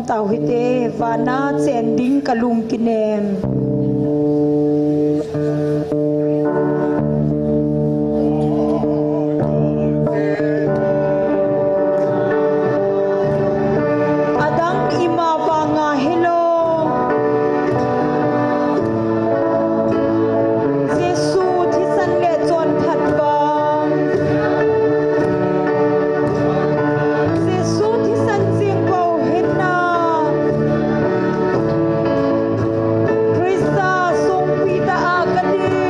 เต่าฮิเตฟานาเจนดิ้งกะลุงกินเนมKrista sung pita agadi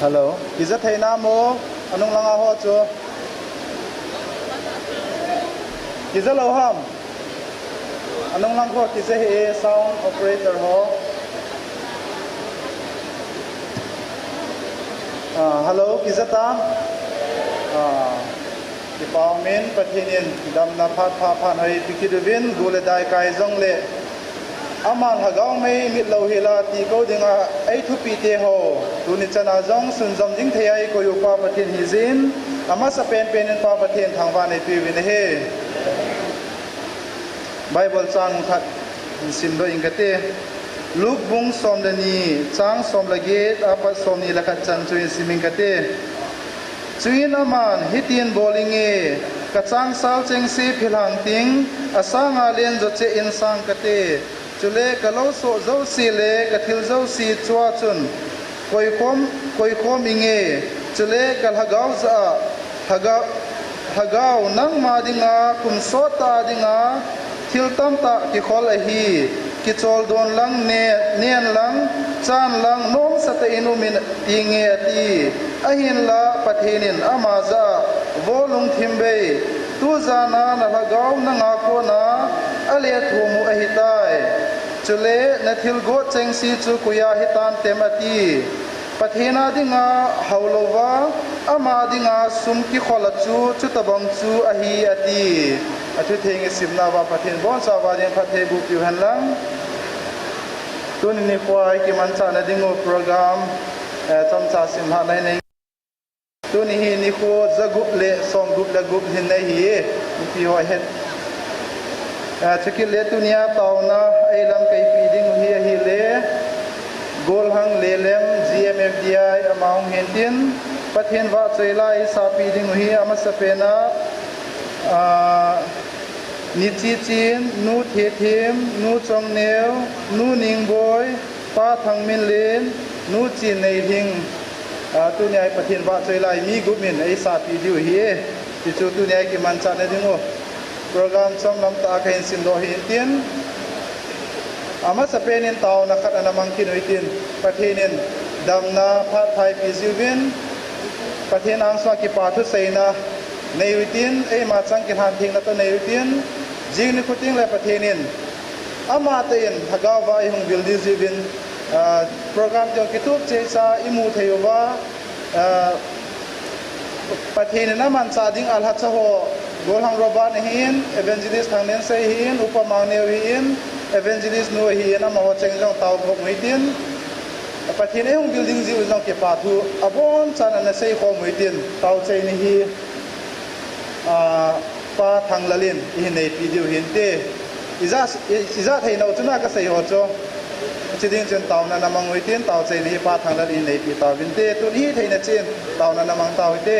Hello. Kiza theina mo anong langa ho chu. Kiza loham. Anong lang ho kiza he sound operator ho. Hello kiza ta. Ipamin pathinin dam na phat pha phan hai pikidubin gule dai kai jong le. Aman hagaw may mitlaw hila ti ko dinga ay thupi te ho tuni chana jong sun jom jing thei ko yu pa pathin hizin ama sa pen penin pa pathin thangwa nei pi win he Bible chang khat sim do ingate luk bung som da ni chang som lage apa som ni lakhat chan chuin siming kate chuin aman hitin bowling e kachang sal cheng si philang ting asanga len jo che in sang kate chule kalau so zo si le kathil zo si chua chun koi khom inge chule kal hagaw za hagaw nang ma dinga kum so ta dinga thil tam ta ki khol a hi ki chol don lang ne nen lang chan lang nom sa ta inu min tinge ati ahin la pathinin ama za volung thimbe tu za na na hagaw na nga ko na ale thumu ahitai chule na thil go cheng si chu kuya hitan temati pathina dinga haulova ama dinga sum ki khola chu tabang chu ahi ati athu theng simna wa pathin bon sa wa den phathe bu pi hanlang tun ni kwai ki man cha na dingo program cham cha sim ha nai nei tun hi ni ko zagup le som gup da gup hin nei hi pi ho het chakil le tunia tauna ailam kai pi ding hi le gol hang lelem gmfdi among hentin pathen wa chailai sa pi ding hi ama sapena ni chi chin nu the them nu chong neu nu ning boy pa thang min len nu chin nei hing tunia pathen wa chailai mi gup min ai sa pi diu hi ti chu tunia ki man cha na dingo program som lam ta kain sim do hin tin ama sa penin taw na khat anamang kinuitin pathinin damna phat thai pizubin pathin ang swa ki pathu seina neiwitin e ma chang ki han thing na to neiwitin jing ni khuting le pathinin ama tein hagawa i hung bildi zibin program jo kitup che sa imu theyuwa pathinin aman cha ding al ha cha ho golhang roban hin evangelist thangnen se hin upamang neu hin evangelist no hin ama ho cheng jong taw bok muitin pathin e hung building ji jong ke pathu abon chan na sei kho muitin taw chei ni hi pa thanglalin hi nei video hin te iza thei no chuna ka sei ho cho chiding chen taw na namang muitin taw chei ni pa thanglalin nei pi taw vin te tu hi thei na chen taw na namang taw te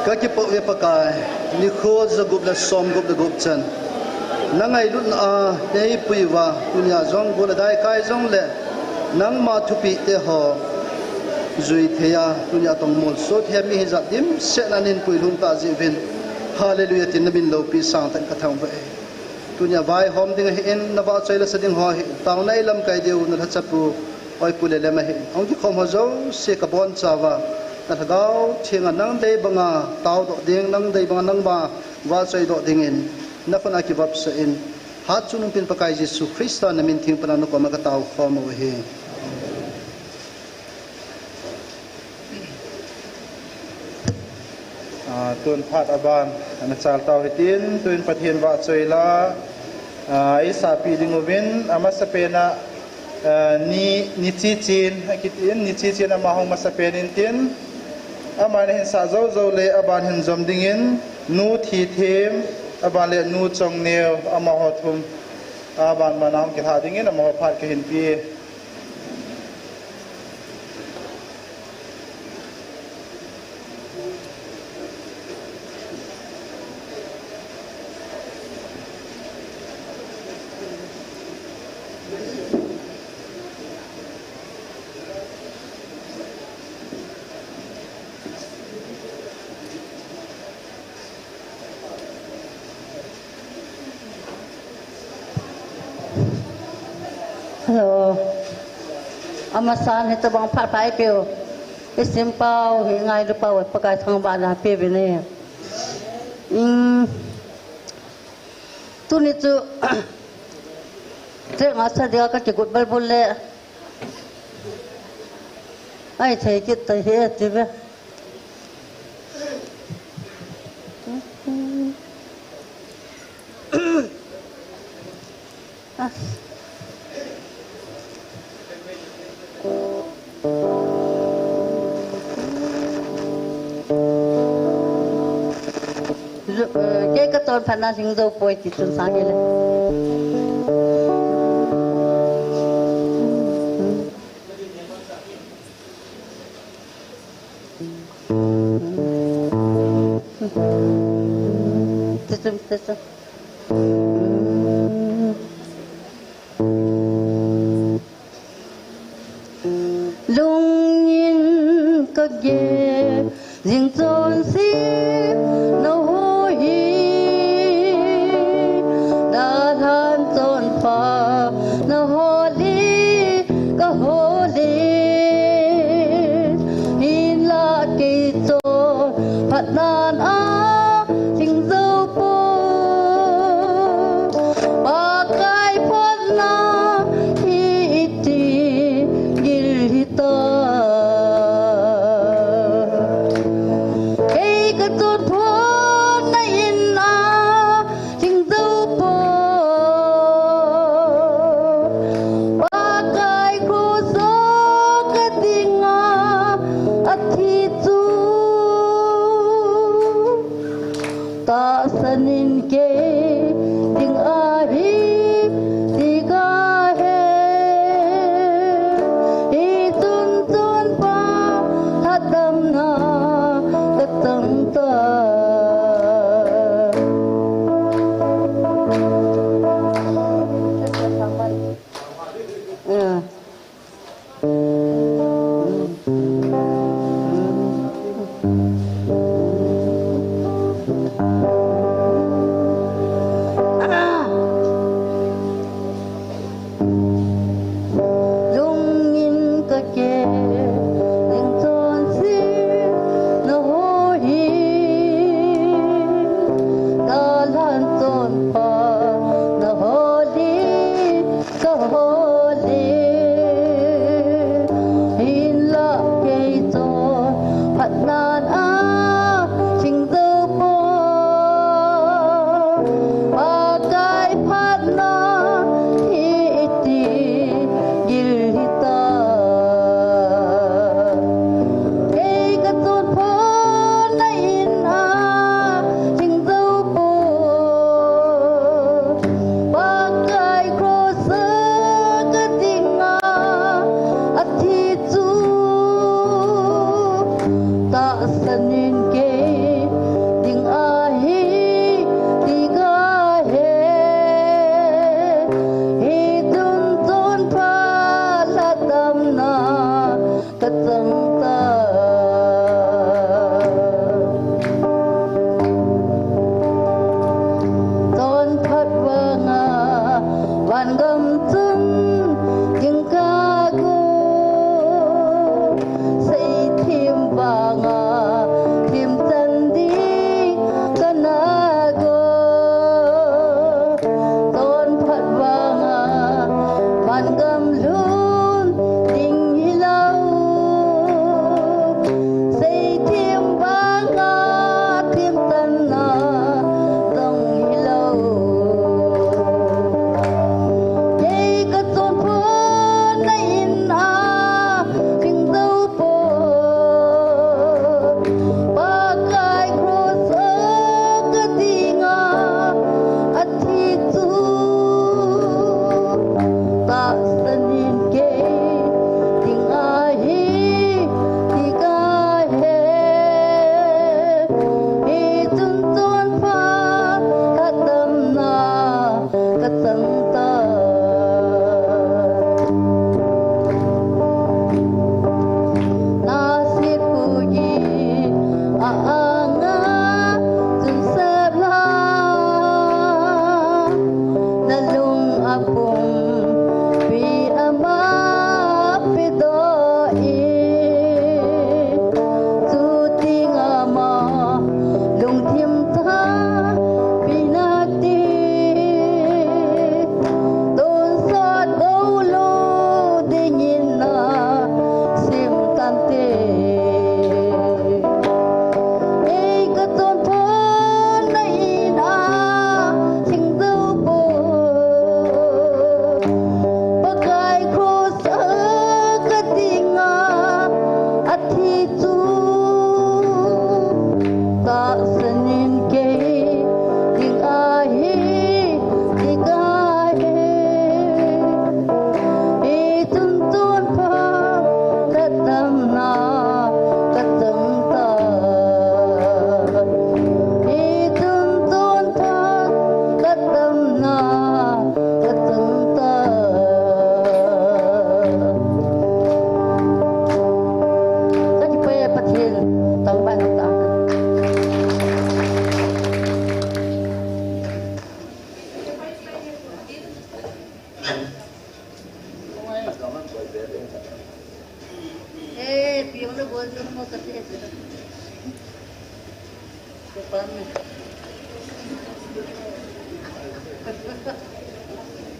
các cái bộ về pakai ni khô za gup la som gup la gup chan nang ai lut a nei puiwa punya zong gola dai kai zong le nang ma thupi te ho zui theya punya tong mol so the mi za dim se nanin puilun ta jivin hallelujah tin nabin lo pi sang tan ka thang ba punya vai hom ding in na ba chaila sading ho taw nai lam kai deu na chapu oi pule le ma he ong ki khom ho zo se ka bon chawa na thagau thinga nang dei banga taw do ding nang dei banga nang ba wa chai do ding in na phana ki bap sa in hat chunung pin pakai jesu krista na min thing pana no ko ma ka taw khom ho he tuan phat aban na chal taw hitin tuan pathian wa choi la isa pi dingovin ama sa pena ni chi chin hakitin ni chi chin ama hong masa penin tin ama ne sa zo zo le aban hin zom dingin nu thi them aban le nu chong neo ama ho thum aban manam ki tha dingin ama ho phat ke hin pi Hello. Amasan itu bang pat pai pio. Isim pau hingai lu pau pakai thang bana pe bene. Tu ni tu. Thế ngasa dia ka cikut bal bolle. Ai thei kit tai he tibe. Cái tôn phản năng sinh dâu bồi chỉ tuần sáng như này. Thế chứ. Lung nhìn các ghê riêng tôn xí nấu nan a tình dâu po ba cái phật na hi ti gil hita cái tôn phật na in a tình dâu po ba cái cô số cái tình a thi tu ta sanin ke ding ahi tiga he itun tun pa hadam na tatang ta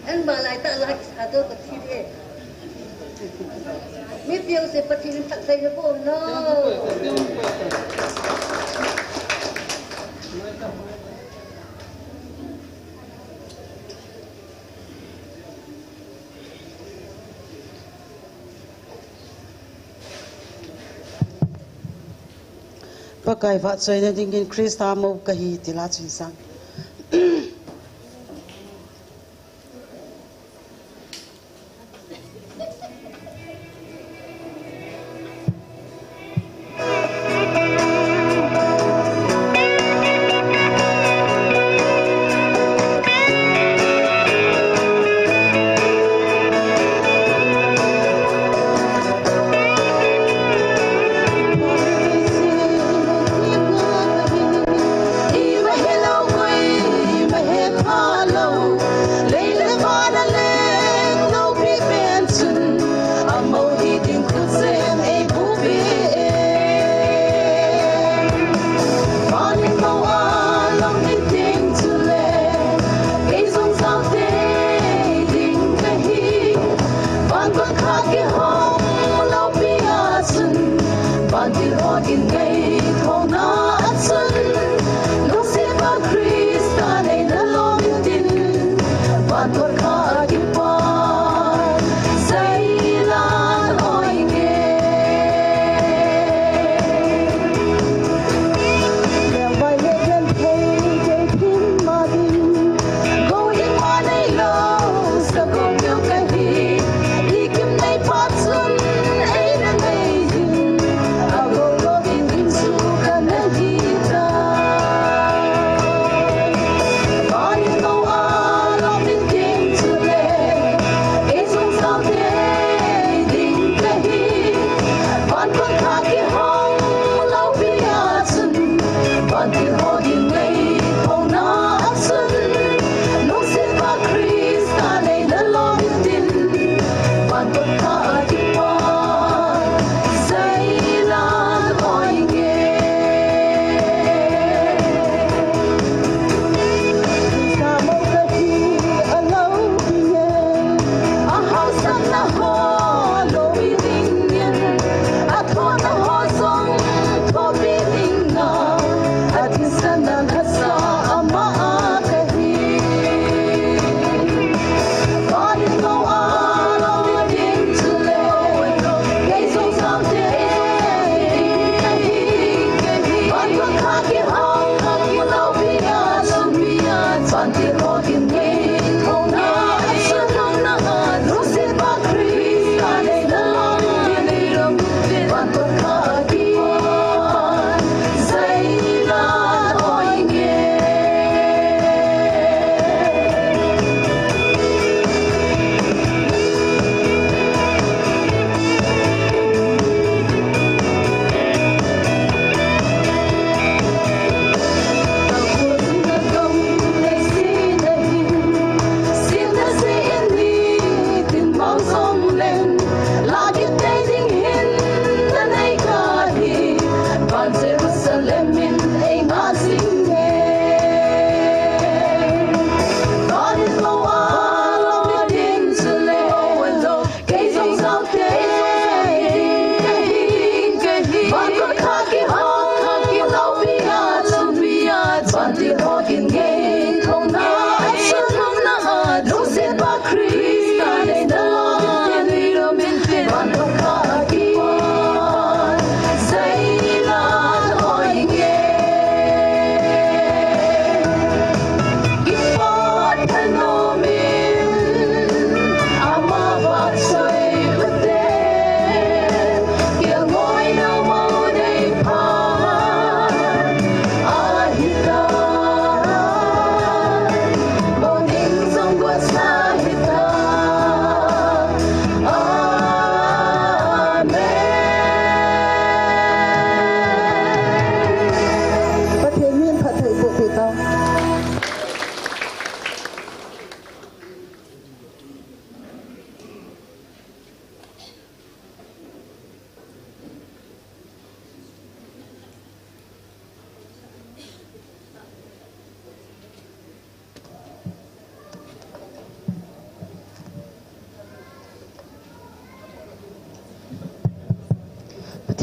Anh bà lại ta lại satu kecil eh. Mimpi yang seperti ini tak saya pun no. Pakai vợ chơi nên ingin Krista mau kahi tila chinsang.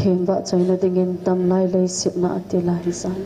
khen va choi na dingin tam lai lei sip na atila hisan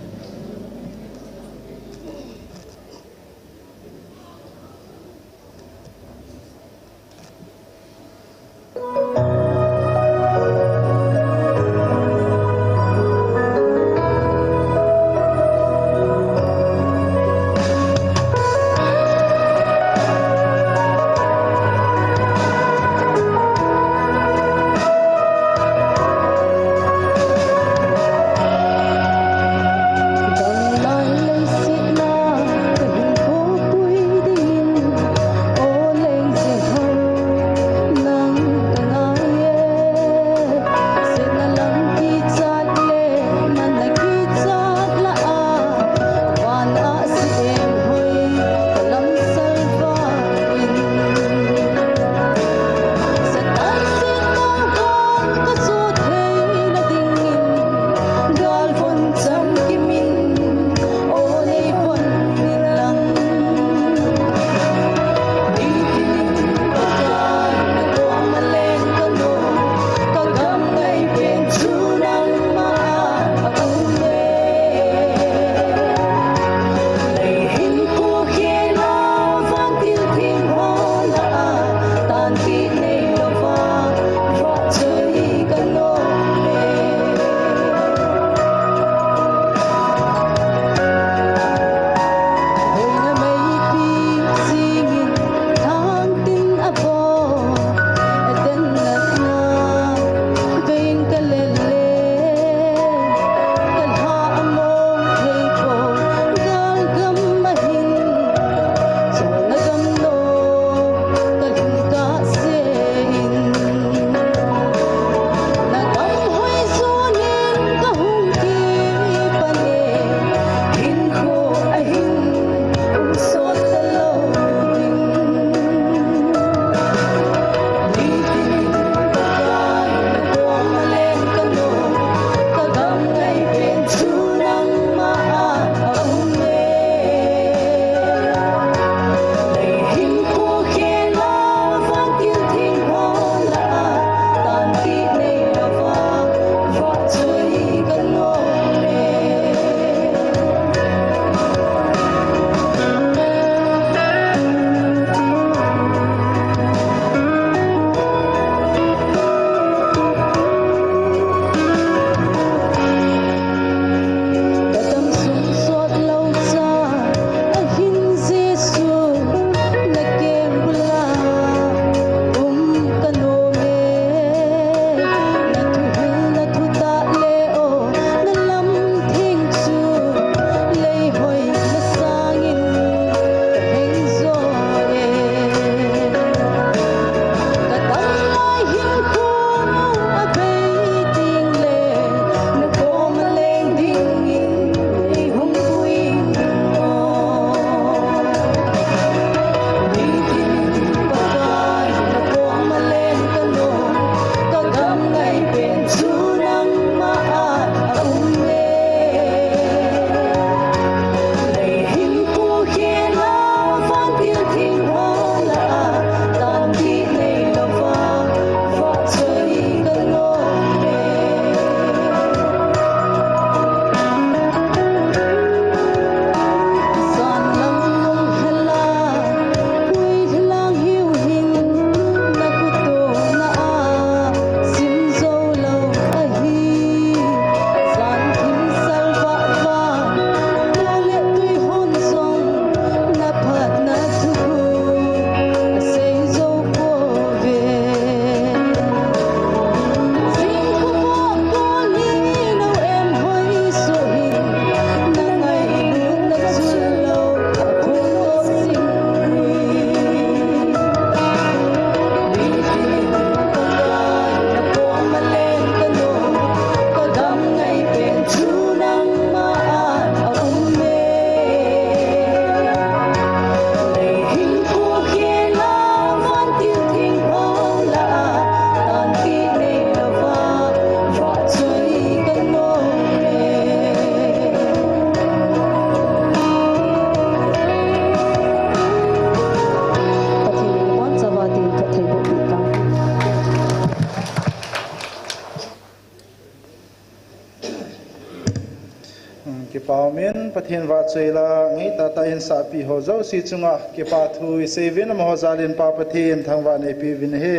paumin pathian wa cheila ngai ta ta in sa pi ho zo si chunga ke pa thu sevin mo zalin pa pathian thangwa nei pi vin he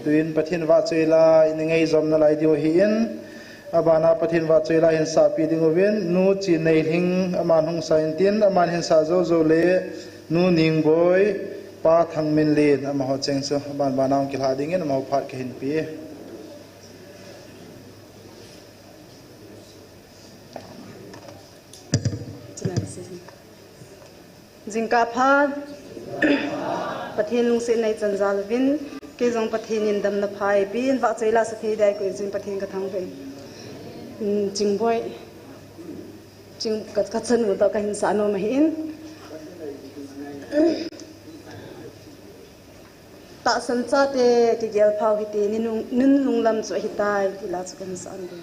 tuin pathian wa cheila in ngai zom na lai dio hi in abana pathian wa cheila in sa pi ding win nu chi nei hing aman hung sa in tin aman hin sa zo zo le nu ning boy pa thang min len ama ho cheng so ban banang ki la ding in ma phat ke hin pi Jingka pha pathin lung se nei chanjal vin ke jong pathin in dam na phai bin wa cheila sa thei dai ko jing pathin ka thang ve jing boy jing ka chan u ta ka hin sa no ma hin ta san cha te ti gel phau hi te nin lung lam chu hi tai ti la chu kan san de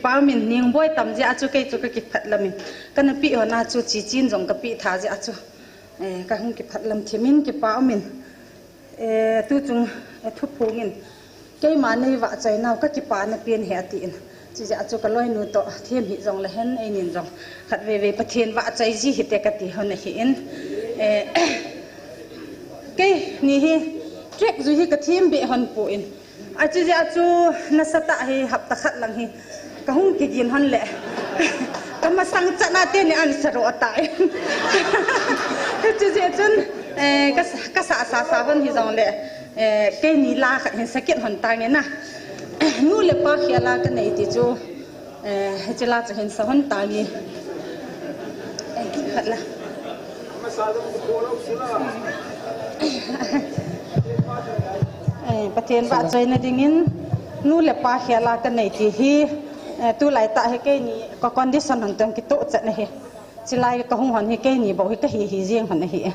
pa min ning boy tam je achu ke chu ka ki phat lamin kana pi hona chu chi chin jong ka pi tha je achu ka hung ki phat lam thimin ki pa min tu chung thu phungin ke ma nei wa chai naw ka ki pa na pian he ati in chi ja chu ka loi nu to thiam hi jong la hen ai nin jong khat ve pathian wa chai ji hi te ka ti hon hi in ke ni hi trek zu hi ka thiam be hon pu in a chi ja chu na sata hi hap ta khat lang hi ka hung ki gin hon le ka ma sang chana te ni an saro atai chi ja chun ka sa hon hi jong le ke ni la khat hin sakit hon ta nge na nu le pa khiala ka nei ti chu chila cha hin sa hon ta ni khatla pathian wa chai na dingin nu le pa khiala ka nei ti hi tu lai ta he ke ni ko condition hon tang ki to cha na he chilai ka hung hon hi ke ni bo hi ka hi jeng hon hi la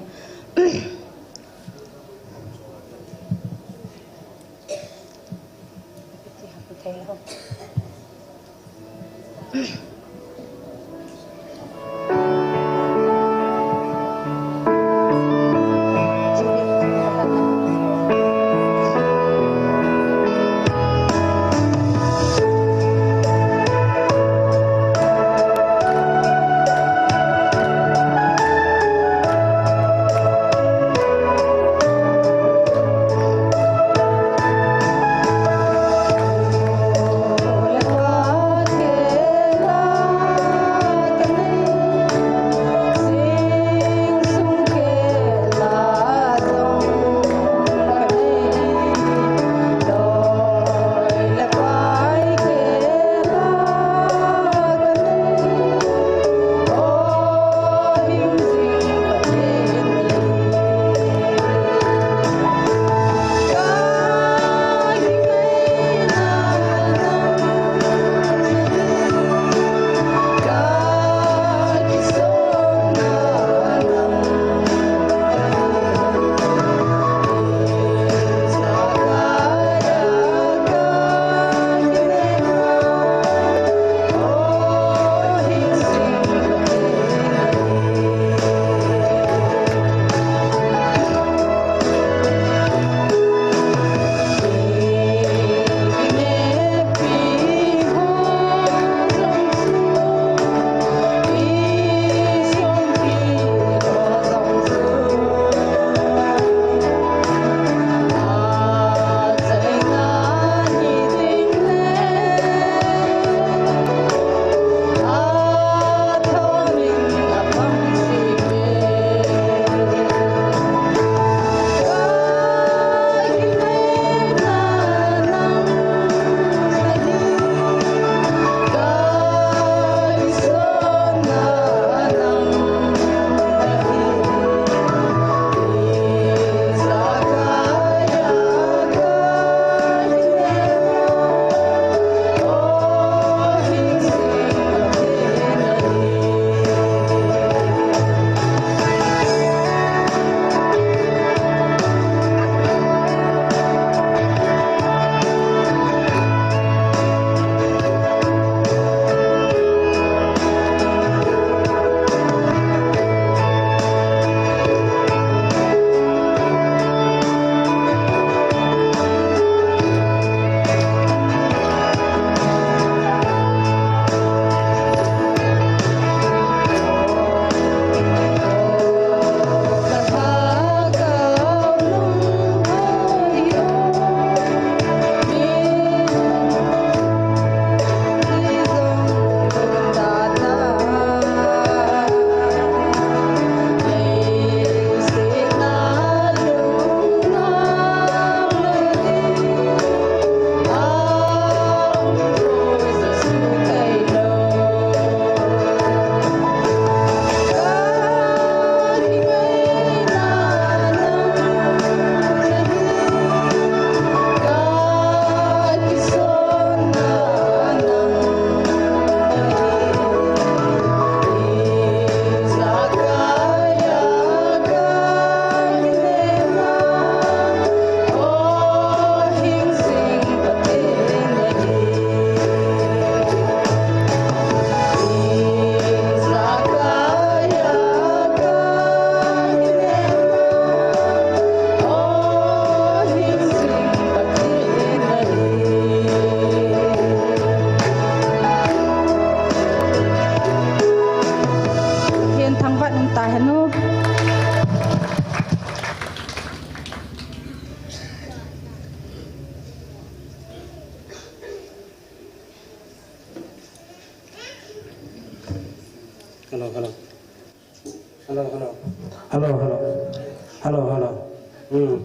Hello, hello. Hello, hello. Hello, hello. Hello, hello.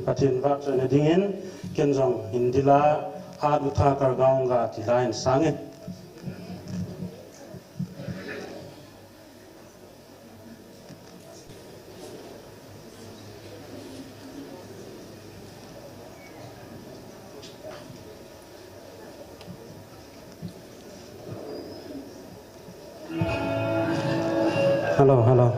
Patin va chane dingin kenjong hindila hat utha kar gaunga ti line sange. Hello, hello.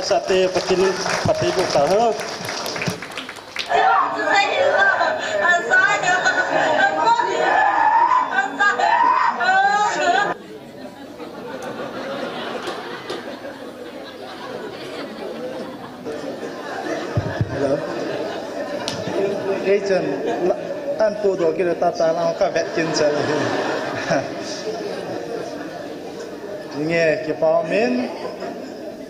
lai sa te patin pati bu ka ha agent an pu do ki ta ta la ka vet kin cha nge ki pa min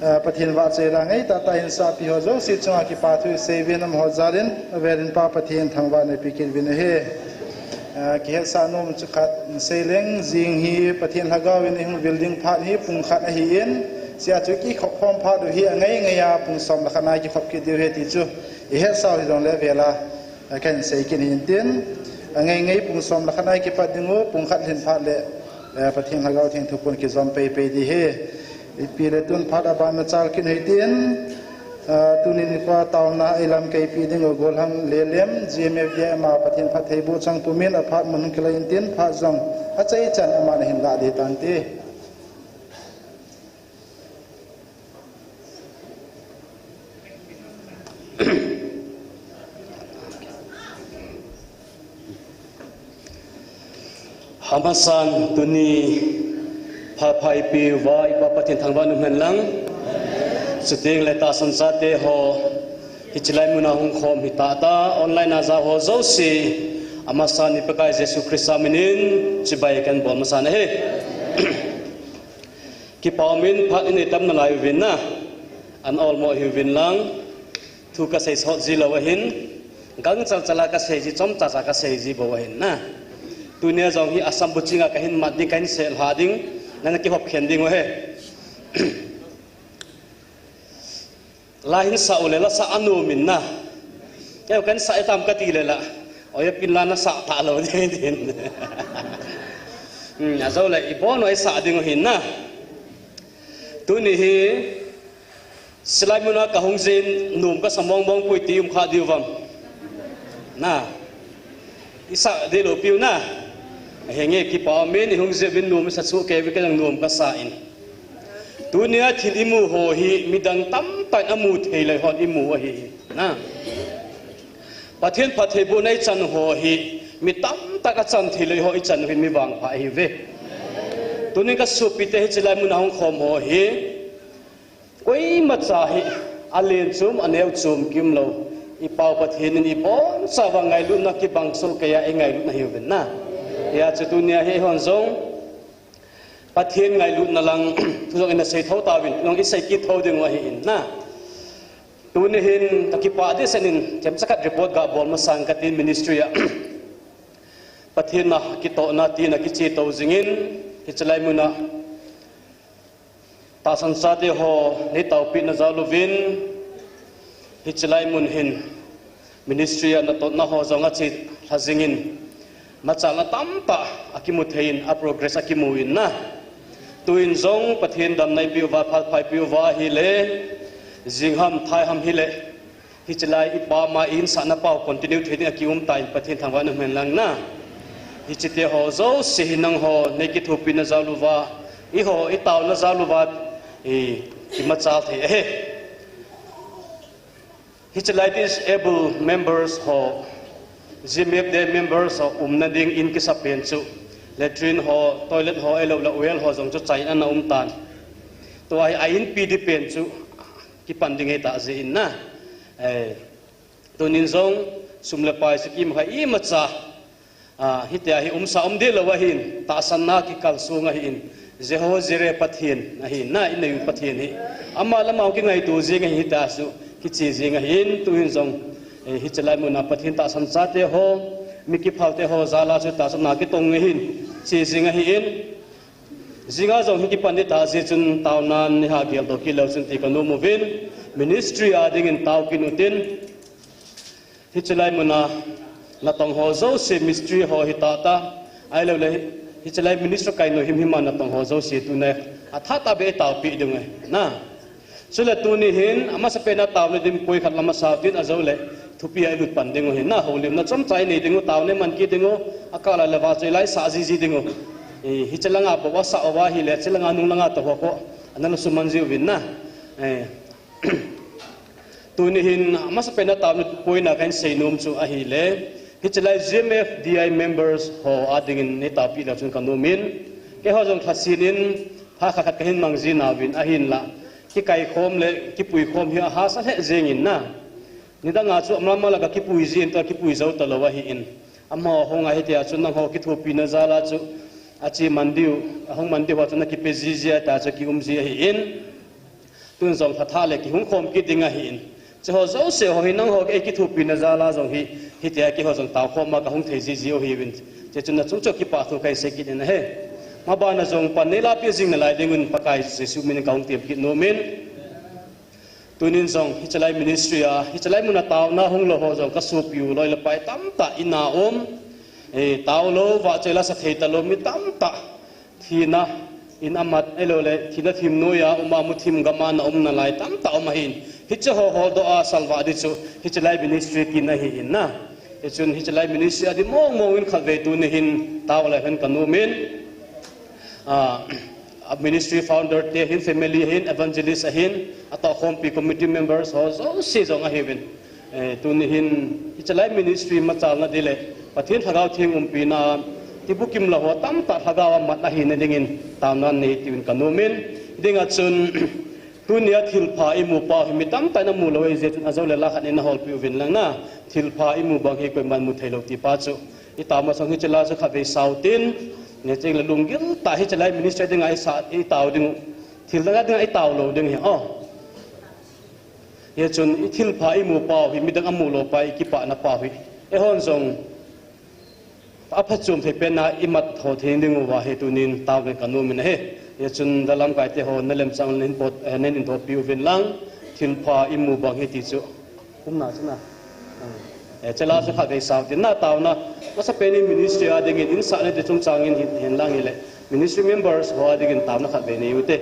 pathin wa che la ngai ta ta in sa pi ho zo si chunga ki pa thu se venam ho zarin verin pa pathin thangwa ne pi kin vin he ki he sa nom chu khat seleng jing hi pathin lagaw in hing building phat hi pung khat hi in sia chu ki khop phom pha do hi ngai ngai ya pung som la khana ki khop ki dir he ti chu i he sa hi dong le vela kan sei kin hin tin ngai ngai pung som la khana ki pat dingo pung khat hin phat le pathin lagaw thing thu pun ki zom pe pe di he pi le tun phat aba ma chal kin he tin tunin kwa tauna ilam kai pi dingo gol hang le lem gmf ya ma pathin phat thei bu chang pumin a phat mun kila in tin phat zong a chai chan ama hin la de tan te Hamasan tuni papai pi wa ipa patin thangwa nu men lang suting leta sansate ho hichilai muna hung khom hitata online aza ho zo si amasan ni pakai Yesu Krista minin chibai kan bom masan he ki paumin phat ini tam na lai win na an all mo hi win lang thu ka sei sot ji lawa hin gang chal chala ka sei ji chom cha cha ka sei ji bo hin na tunia jong hi asam buchinga ka hin mat di kain sel hading nana ki hop khending he lahin sa ulela sa anu minna ke kan sa etam ka ti lela oya pin lana sa ta lo din din azau la ibono ai sa ding hin na tuni hi silaimuna ka hongjin num ka samong bong pui ti kha diwam na isa de lo piu na henge ki pa men hung je bin num sa chu ke vi ka num ka sa in tunia thilimu ho hi midang tam ta amu theilai hot imu hi na pathen pathe bu nei chan ho hi mi tam ta ka chan theilai ho i chan hin mi wang pha hi ve tunin ka su pi te hi chilai mun hong khom ho hi koi ma cha hi alen chum aneu chum kim lo i pau pathen ni bon sa wa ngai lu na ki bang so ka ya e ngai lu na hi ven na ya chutunia he hon zong pathen ngai lu na lang thu ina sei tho ta win long i sei ki tho ding wa hi in na tuni hin takipa de senin kem sakat report ga bol ma sang ka tin ministry ya pathen na ki to na ti na ki chi to jingin ki chalai mu na ta san sa te ho ni tau pi na zalovin hi chalai mun hin ministry na to na ho zonga chi hazingin machala tamta akimu thein a progress akimu in na tuin zong pathen dam nai pi wa phal phai pi wa hi le jingham thai ham hi le hi chalai ipa ma in sa na pau continue theding akium tai pathen thangwa na men lang na hi chite ho zo si hinang ho nei ki thupi na zaluwa I ho I taw na zaluwa I machal the he Hitchelitis able members ho GMF de members ho nading in kisapen chu latrine ho toilet ho elo la well ho jong chu chai na tan to ai in pd pen chu ki panding ta je in na to nin zong sumla pai skim ha I macha hitya hi sa de lawa hin ta sanna ki kal sunga hin jeho jere pathin na hin na in yu pathin hi ama lama ki ngai tu je ngai ta su ki chi je ngai hin tu hin zong hi chalai mu na pathin ta san sa te ho mi ki phalte ho zala chu ta sam na ki tong ngai hin chi je ngai hin zinga zong hi ki pandit ta je chun taw nan ni ha gel do ki lo chun ti ka no movin ministry ading in taw ki nutin hi chalai mu na tong ho zo se mystery ho hi ta ta ai lo le hi chalai minister kai no him hima na tong ho zo se tu ne atha ta be taw pi dung na sula tu ni hin ama sa pe na taw le dim poi khat lama sa tin a zo le thupi ai lut pan ding hin na holim na chom chai nei ding taw ne man ki ding akala le wa chai lai sa ji ji ding hi chalanga bo wa sa wa hi le chalanga nung langa to ko anana suman ji win na tunihin mas pena tam poina kan seinum chu a hi le hichlai GMF DI members ho adingin ni tapi la chun kanumin ke ho jong thasinin ha kha khat kahin mangzi na win a hin la ki kai khom le ki pui khom hi ha sa he zengin na ni da nga chu amla mala ka ki pui zin ta ki pui zau ta lo wa hi in amma ho nga he tia chun na ho ki thu pi na zala chu achi mandiu hong mandiu wa chun na ki pe zizia ta chu ki umzi hi in tun zong tha le ki hung khom ki dinga hi in che ho zo se ho hinang ho ke ki thu pi na zala zong hi tia ki ho zong taw khom ma ka hung thei zizio hi win che chun na chu chu ki pa thu kai se ki na he ma ba na zong pan nei la pi jing na lai dingun pakai se su min kaung tiap ki no min tunin zong hichalai ministry a hichalai muna taw na hung lo ho zong ka su piu loi la pai tam ta ina taw lo wa chela sa thei ta lo mi tam ta thina in amat elo le thina thim no ya uma mu thim gama na na lai tam ta ma hin hicha ho do a salwa di chu hichalai ministry ki na hi in na chun hichalai ministry adi mong in khalve tu ni hin taw la hen kanu min ministry founder te hin family hin evangelist hin ato khompi committee members ho so si zong a heaven tu ni hin hichalai ministry ma chal na dile pathin thagau thing umpi na tibukim la ho tam ta thagawa mat na hin dingin tamnan nei tin kanumin dinga chun tunia thilpha imu pa mi tam ta na mu loi je chun azole la khan na hol pi win lang na thilpha imu bang he ko man mu thailo ti pa chu itama sang hichala chu khabe sautin ne cheng la lungil ta hichalai ministry dinga ai sa i taw ding thil da dinga ai taw lo ding he ye chun i thilpha imu pa hi mi dang amu lo pa ki pa na pa hi e hon zong apachum the pena imat tho thing ding wa he tunin taw ne kanu min he ye chun dalam kai te ho nalem chang len pot nen in tho piu vin lang thilpha imu bang he ti chu kumna chuna chela chu kha dei saw tin na taw na masa peni ministry a dingin in sa ne te chung changin hin lang ile ministry members ho adingin taw na kha be nei ute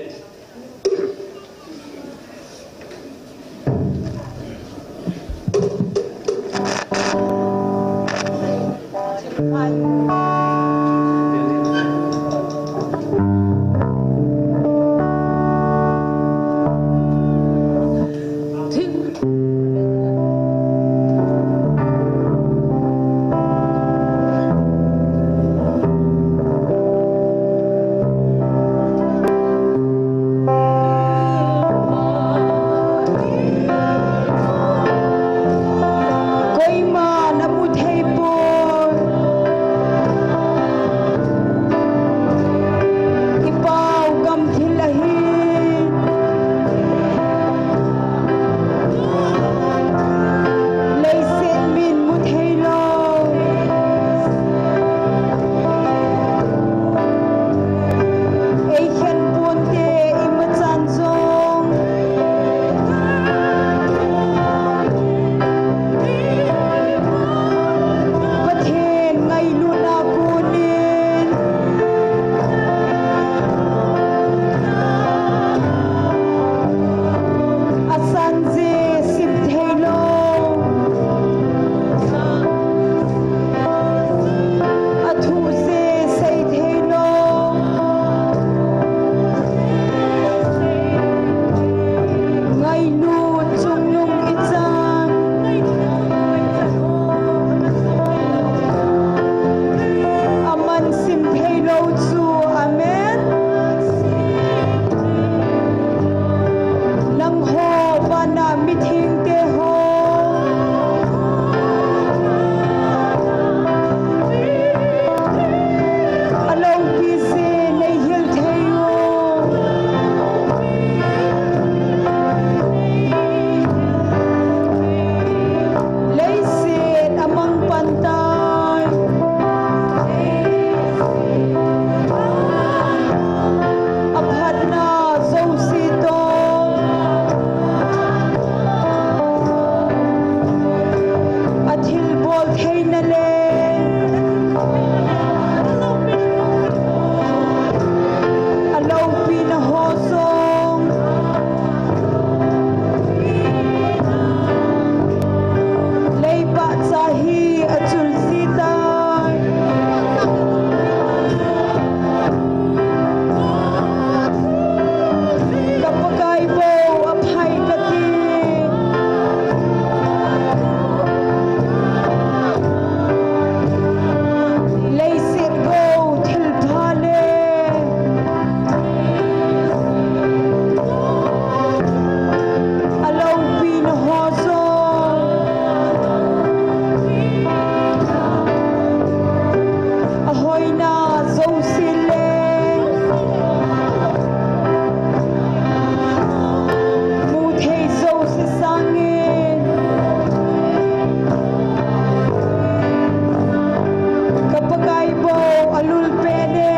alul pede.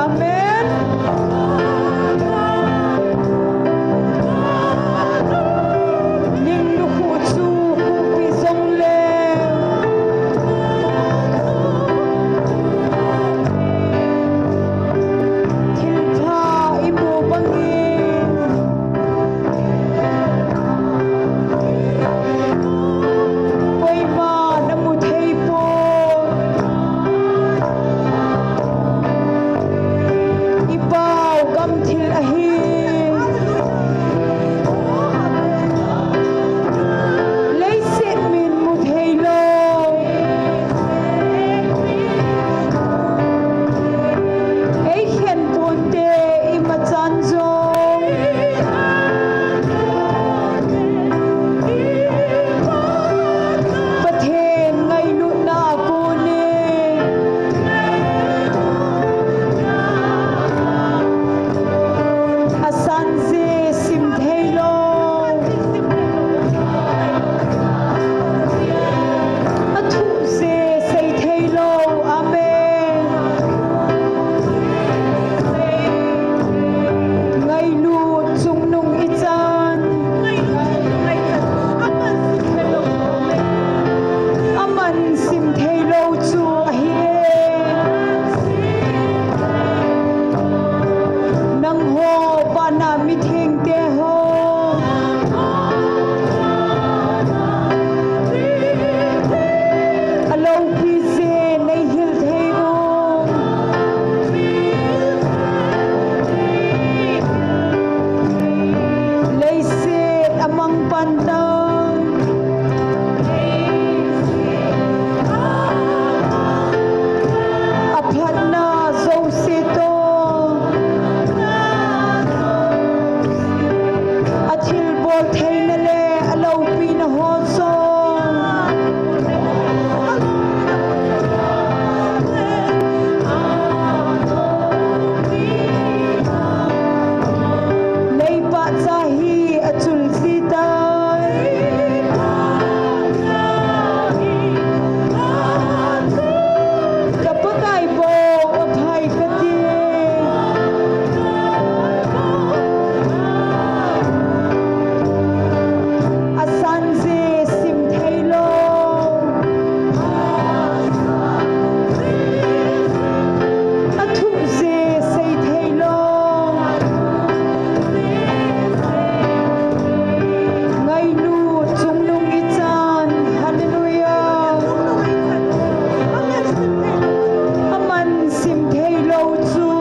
Amen. Ning lu hu chu hu pi zong le. Thil pha imu bangi. Oi ma namu thei po. Ipau gam thil ahi. Lấy xét min mu thei lo. Ei khen pon te ima chan zong. Pathen ngai lu na ko ne. Asan ze sim thei lo. Athu ze sei thei lo. Amen. Ngai lu chung nung i chan. Aman sim thei lo chu a hi e. Nang ho pa na mi theng te ho. Alo pi ze nei hil thei lo. Lấy xét amang pandang. Aphat na zo se to. Athil bol thei na le alo pi na ho so. Lấy pa cha hi achul si tai. Kapakai bo aphai kati. Asan ze sim thei lo. Athu ze sei thei lo. Ngai lu chung nung i chan. Hallelujah. Aman sim thei lo chu.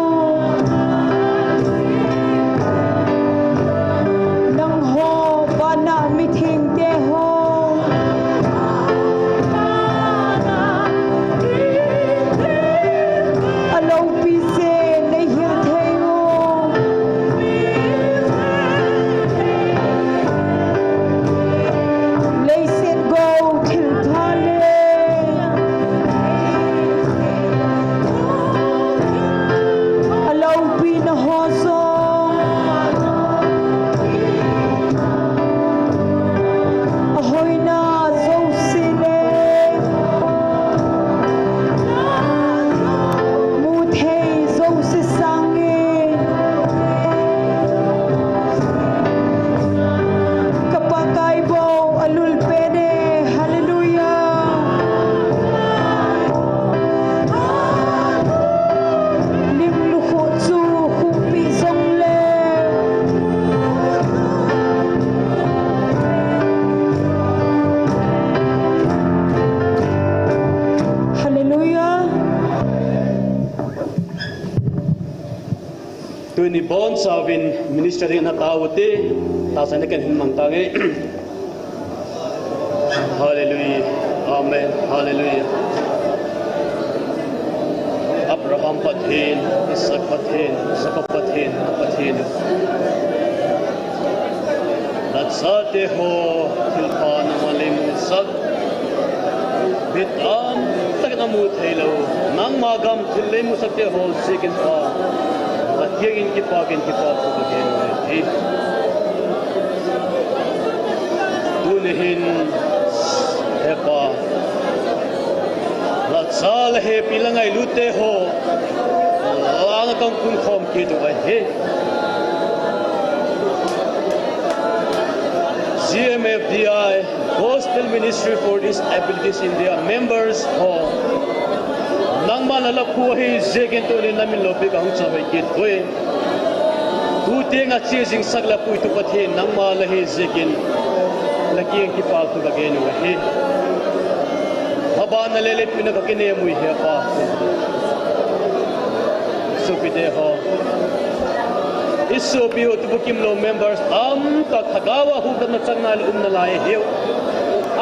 Nang ho pa na mi theng te ho. Alo pi se nei hil thei lo. Lấy xét go thil pha le. Alo pi na ho so. Ahoy na zo se le. Mu thei zo se sang e. Kapakai bo alul pede. Hallelujah. Nim lu khu chu khu pi zong le. Hallelujah. Tuni bon savin ministering na tawti tasan kan himang tangi. Hallelujah. Amen. Hallelujah. Abraham pathin, Isaac pathin, Jacob pathin, pathin. Natsate ho tilpa na malimusag. Bitan tak na mu thelo nang magam thille musag te ho sikin pa. Atyagin ki pa ko gen thi. Tunihin hepa sal he pilangai lute ho lang kang kun khom ki tu he GMFDI Gospel Ministry for Disabilities India members ho nangma la khu hi zegen to ni namin lopi ka hung chawe ki thoi tu te nga chi jing sagla pui tu pathe nangma la hi zegen laki ki pa tu ka genu he baba na lele pina ka kine mui he pa supide ho isu bio tu bukim lo members am ta khagawa hu na changal na lai heu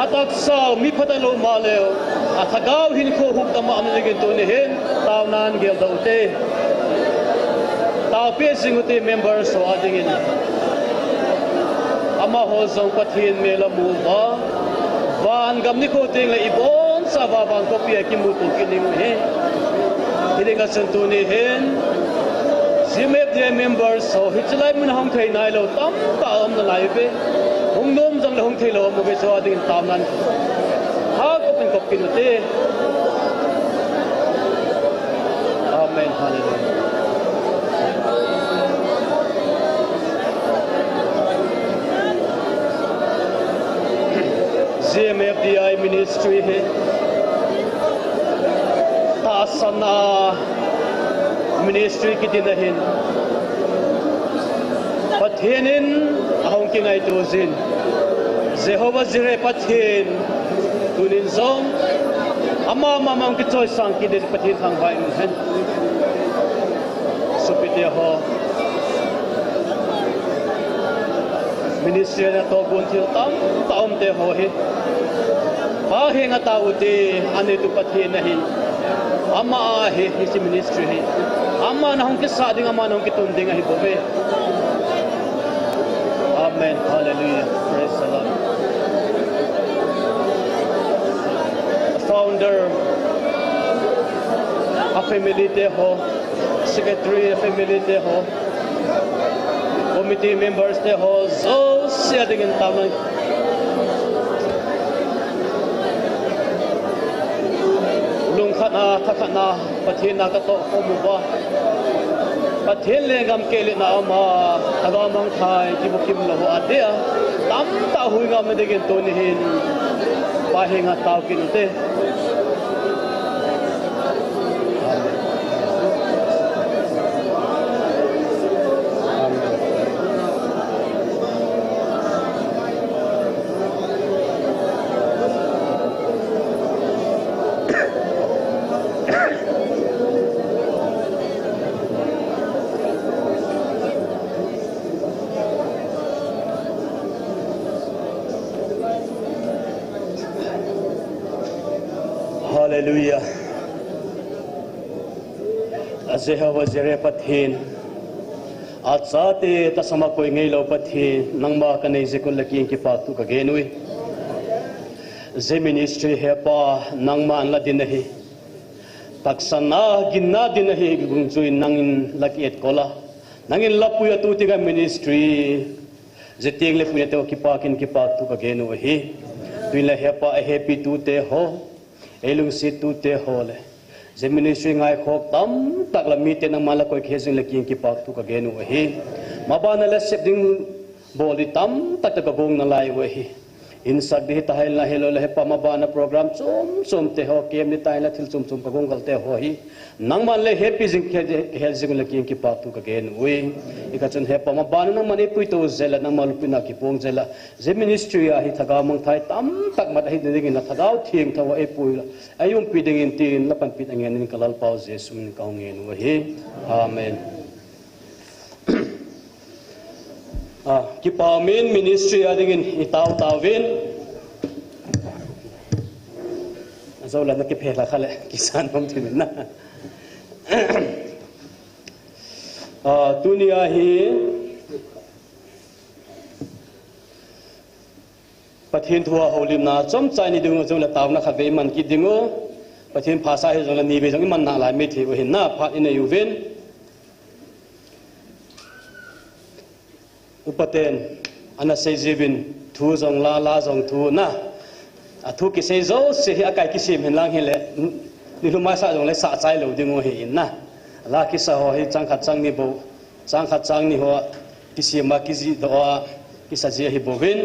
atak sao mi phatalo maleo athagaw hin ko hu ta ma amnegen to ne hen taw nan gel daute taw pe singote members so adingin ama ho zong pathin mela mu ba van gam ni ko ting la ibon sa ba bang ko pia ki mu tu kining he hilinga santu ne hen Zimep dia members so hitlai mun hong thai nai lo tam ta om na lai be hong nom jang le hong thai lo mo be so ading tam nan ha ko pen ko kin te amen hallelujah ZMFDI ministry hai tasana ministry ki dinahin pathinin ahong kingai tuzin Jehovah Jireh pathin tunin zong ama mamang ki choice sang ki de pathin thang vai hen supite ho ministry na to gun thil tam taom te ho he pa henga tauti ane tu pathin nahin ama he hisi ministry he amma na hong kisa ding amma na hong kitun ding hi bobe amen hallelujah praise the Lord founder a family te ho secretary a family te ho committee members te ho so sia ding taman thakana pathina ka to komuba pathin le gam kele na ma agamang thai ki bukim lo adia tam ta hui gam de gen to ni hin pahinga taw kin te Hallelujah. Jehovah Jireh pathin atsate tasama koi ngei lo pathin nangma kanei jekul laki ki patu ka genui ze ministry hepa nangma an la dinahi taksana ginna dinahi gungchui nangin laki et kola nangin lapuya tu tiga ministry je tiang le puya to ki pakin ki patu ka genu hi tuila hepa a happy tu te ho elung sit tu te hole je ministry ngai khok tam tak la mi te nang mala koi khesing la king ki pak tu ka genu hi mabana la sep ding boli tam tak ta gong na lai we hi in sak di ta hel la helo la hepa mabana program chom te ho kem ni tai la thil chum ka gong gal te ho hi nang man le happy jing hel jing la king ki pak tu ka genu wi ika chun hepa mabana nang mani pui to zela nang mal pina ki pong zela je ministry a hi thaga mang thai tam tak mat hi ding na thagau thieng thawa e pui la ayum pi ding in tin la pan pi angen ni kalal pau jesu ni ka ngen wa hi amen ki pamin ministry adingin itaw tawin azaw la na ki phela khale kisan hom tin na dunia hi pathin thua holim na chom chai ni dingo jong la taw na khabe man ki dingo pathin phasa hi jong la ni be jong man na lai me thi hin na phat in yuven upaten ana sejibin thu jong la jong thu na a thu ki se zo se hi akai ki sim hin lang hi le ni lu mai sa jong le sa chai lo ding o hi in na la ki sa ho hi chang khat chang ni bo chang khat chang ni ho ki sima ki ji do ki sa ji hi bovin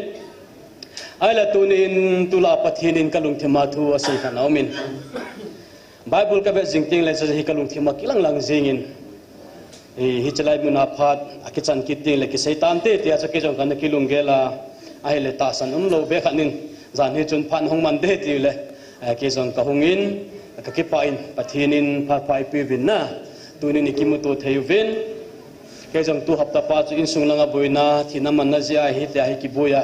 ai la tunin tula pathinin kalung thema thu asai khan aumin bible ka be jingting le hi kalung thema kilang lang jingin hi chalai muna phat akichan kiting le ki seitan te tia cha ke jong kan kilung gela ai le ta san lo be khanin zan hi chun phan hong man de ti le ke jong ka hungin ka ki pain pathinin pha pai pi vin na tunin ikimuto theyuvin ke jong tu hapta pa chu in sung langa boina thina man na zia hi tia hi ki boya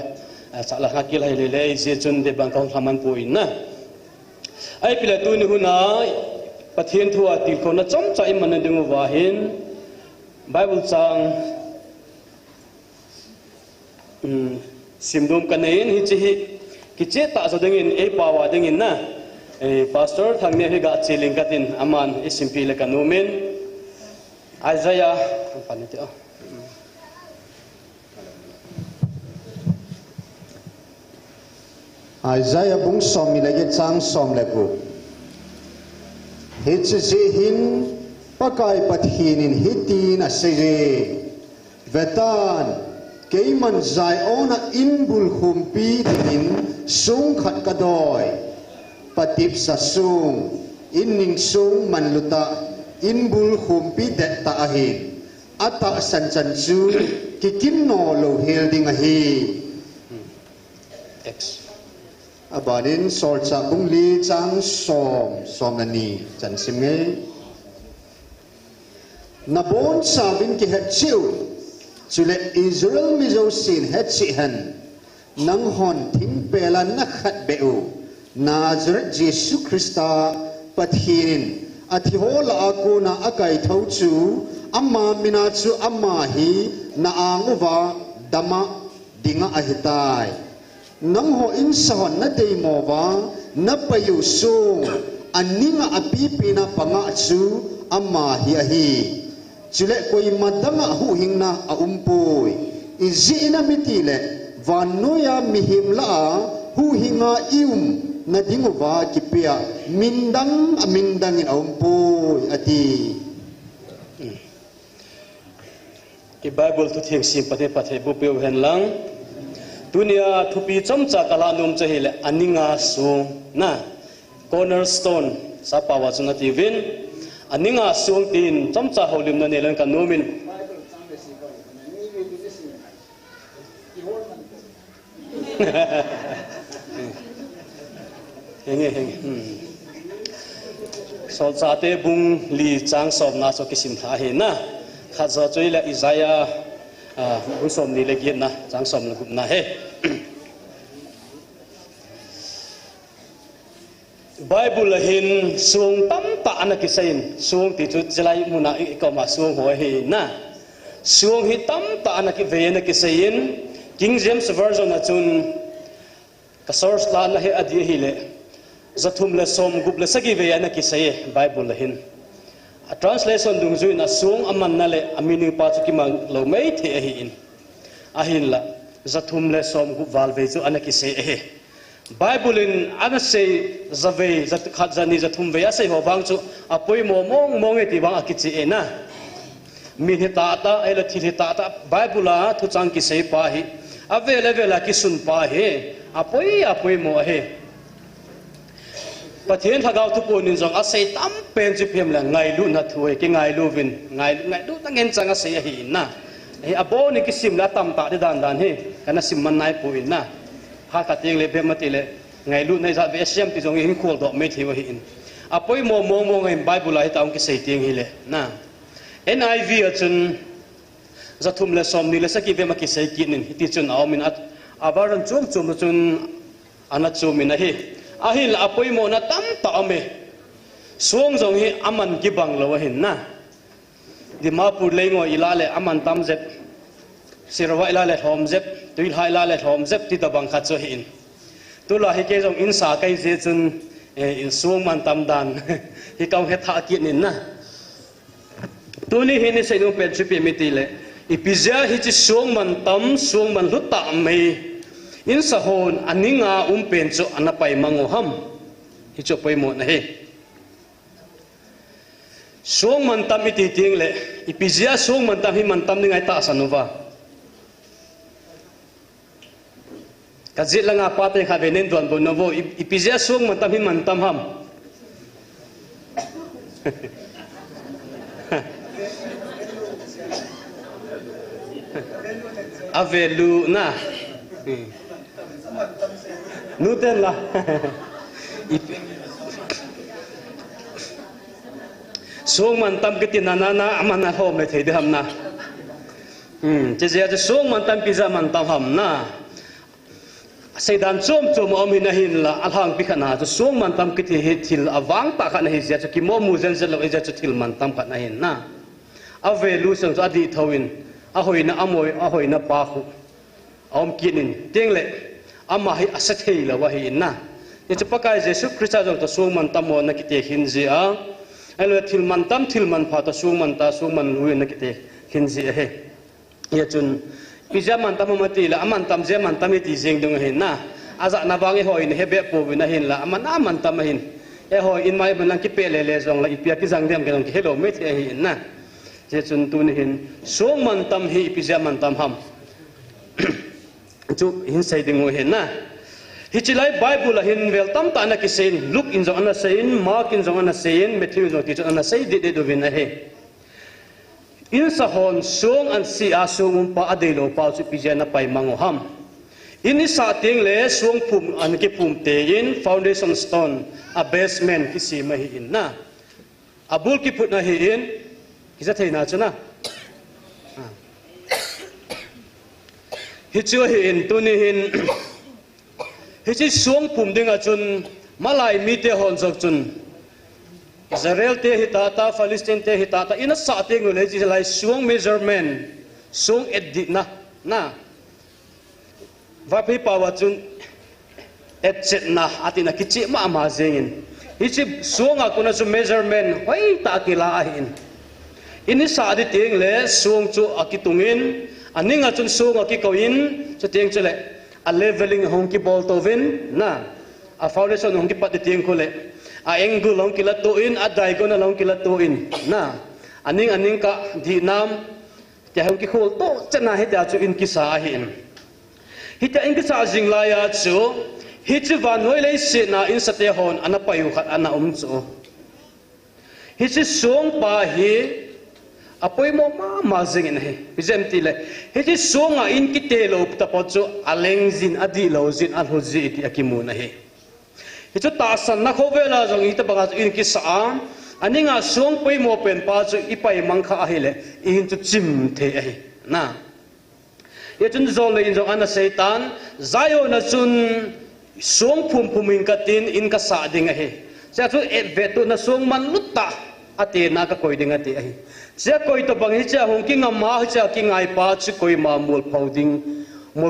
chala ha kil hai le le je chun de bang kong thaman poin na ai pila tu ni huna pathian thua til ko na chom chai man na dingu wa hin bible chang simdum kanein hi chi ki che ta so dengin e pawa dengin na pastor thangne hi ga chiling katin aman isimpi le kanumin Isaiah panite Isaiah bung som mi lagi chang som lagu hitsi hin pakai pathinin hitin asire vetan keiman zai ona inbul humpi din sung khat kadoi patip sa sung inning sung manluta inbul humpi det ta ahin ata san chan chu kikin no lo hel ding ahi x Abadin sol sa bung li chang som nani chan simnge nabon sa bin ki het chiu chule Israel mi zo sin het chi han nang hon thing pela na khat beu Nazareth Jesus Christa pathin athi hola akuna akai thau chu amma mina chu amma hi na anguwa dama dinga ahitai nang ho in sahon na dei mowa na payu sung aninga api pina panga chu amma hi ahi chule koi madanga hu hingna a umpui izina mitile vanoya mihimla hu hinga ium na dinguwa kipia mindang amindang in umpui ati ki bible tu thing sim pathe bu pe hen lang dunia thupi chomcha kala num chehile aninga sung na cornerstone sa pawa chuna tivin aninga sung tin chomcha holim na nelan kan nomin henge sol chate bung li chang sob na so kisim tha he na khaza choila Isaiah bung som ni le na chang som na gup na he Bible hin sung tam ta na kisain sung ti chu chlai muna ko ma sung ho he na sung hi tam ta na ki ve na kisain King James version na chun ka source la na he adi hi le zathum le som gup le sagi ve na kisai Bible hin a translation dung zu na sung aman na le amini pa chu ki mang lo mai the hi in ahin la zathum le som gup wal ve chu ana kisai he Bible in ana sei zave zat khat zani zathum ve asai ho bang chu apoi mo mong e ti bang akichi e na min he ta ta ela thi ta ta Bible la thu chang ki sei pa hi avela ki sun pa he apoi mo he pathian thagau thu ponin jong asai tam pen chi phem la ngai lu na thuai ki ngai lu vin ngai lu ta ngen changa sei hi na he abo ni ki sim la tam ta de dan he kana sim man nai pu in na ha ka ting le be mati le ngai lu nai za ve siam ti jong hin khol do me thi wa hi in apoi mo ngai Bible la hi taung ki sei ting hi le na NIV achun zathum le som ni le saki ve ma ki sei ki nin ti chun aw min at abaran chum chun ana chumin hi ahil apoi mo na tam ta ame suang jong hi aman ki bang lo hin na dimapur lengo ilale aman tam zep sirwa ilale thom zep tuil hai ilale thom zep ti ta bang kha chu hin tula hi ke jong in sa kai je chun in suang man tam dan hi kaung he tha ki nin na tuni hi ni sei no pen chi pe mi ti le ipizia hi chi suang man luta mai in sahon aninga pen chu anapai mango ham hi chu pai mo na he suang mantam iti ting le ipizia suang mantam hi mantam ni ngai ta sanuwa kazit lang apa te kha benen don bon novo ipizia suang mantam hi mantam ham avelu na nuten lah suang mantam kiti nanana amana hom le thei de ham na che je suang mantam pizza mantam ham na seidan chom om hin hin la alhang pikhana chu suang mantam kiti he thil awang pa kha na hi ja ki mo mu zen zel lo ja chu thil mantam kha na hin na avelu sang chu adi thawin a hoina amoi a hoina pa khu om kinin tengle ama hi asathei la wa hi na ye chu pakai jesu christa jong to suang mantam mo na kiti hin ji a elo thil mantam thil man pha to suang man lui na kiti hin ji he ye chun pizza mantam mati la amantam je mantam ti jeng dung hin na aza na bangi hoin hebe po na hin la aman mantam hin e ho in mai ban ki pe le le jong la ipia ki jang dem ke ki hello me the hin na je chun tu ni hin suang mantam hi pizza mantam ham chu hin sai ding ho hin na hichilai bible hin vel tam ta na ki sein look in zona sein mark in zona sein matthew zona ti zona sei de do vin na he in sa hon song an si a song pa adelo pa chu pizza na pai mango ham in sa ting le song phum an ki phum te in foundation stone a basement ki si ma hi in na abul ki put na hi in ki za thei na chuna hichu hi in tu ni hin hichi suang phum dinga chun malai mi te hon jok chun Israel te hitata Palestine te hitata ina sa te ngule ji lai suang measurement suang edit na va pe pawa chun etchet na atina kichi ma zengin hichi suang akuna chu measurement hoi ta kila ahin ini sa di teng le suang chu akitungin aninga chun suang akikoin chu teng chule a leveling hong ki bol tovin na a foundation hong ki pat di teng khole a angle hong ki la to in a diagonal hong ki la to in na aning ka di nam te hong ki khol to chana he ta chu in ki sa hin hita in ki sa jing la ya chu hi chu van noi le se na in sa te hon ana payu khat ana chu hi chi song pa hi apoi mo ma jing in he bizem ti le hi chi song a in ki te lo ta po chu aleng jin adi lo jin al hu ji ti akimu na he hi chu ta san na kho vela jong i ta banga in ki sa aninga song poi mo pen pa chu i pai mang kha hi le in chu chim the hi na ye chun zol le in jong ana satan zayo na chun song phum in ka tin in ka sa ding hi cha chu e ve tu na song man lutta ate na ka koi ding ate hi cha koi to bang hi cha hong ki ngama hi cha ki ngai pa chu koi ma mul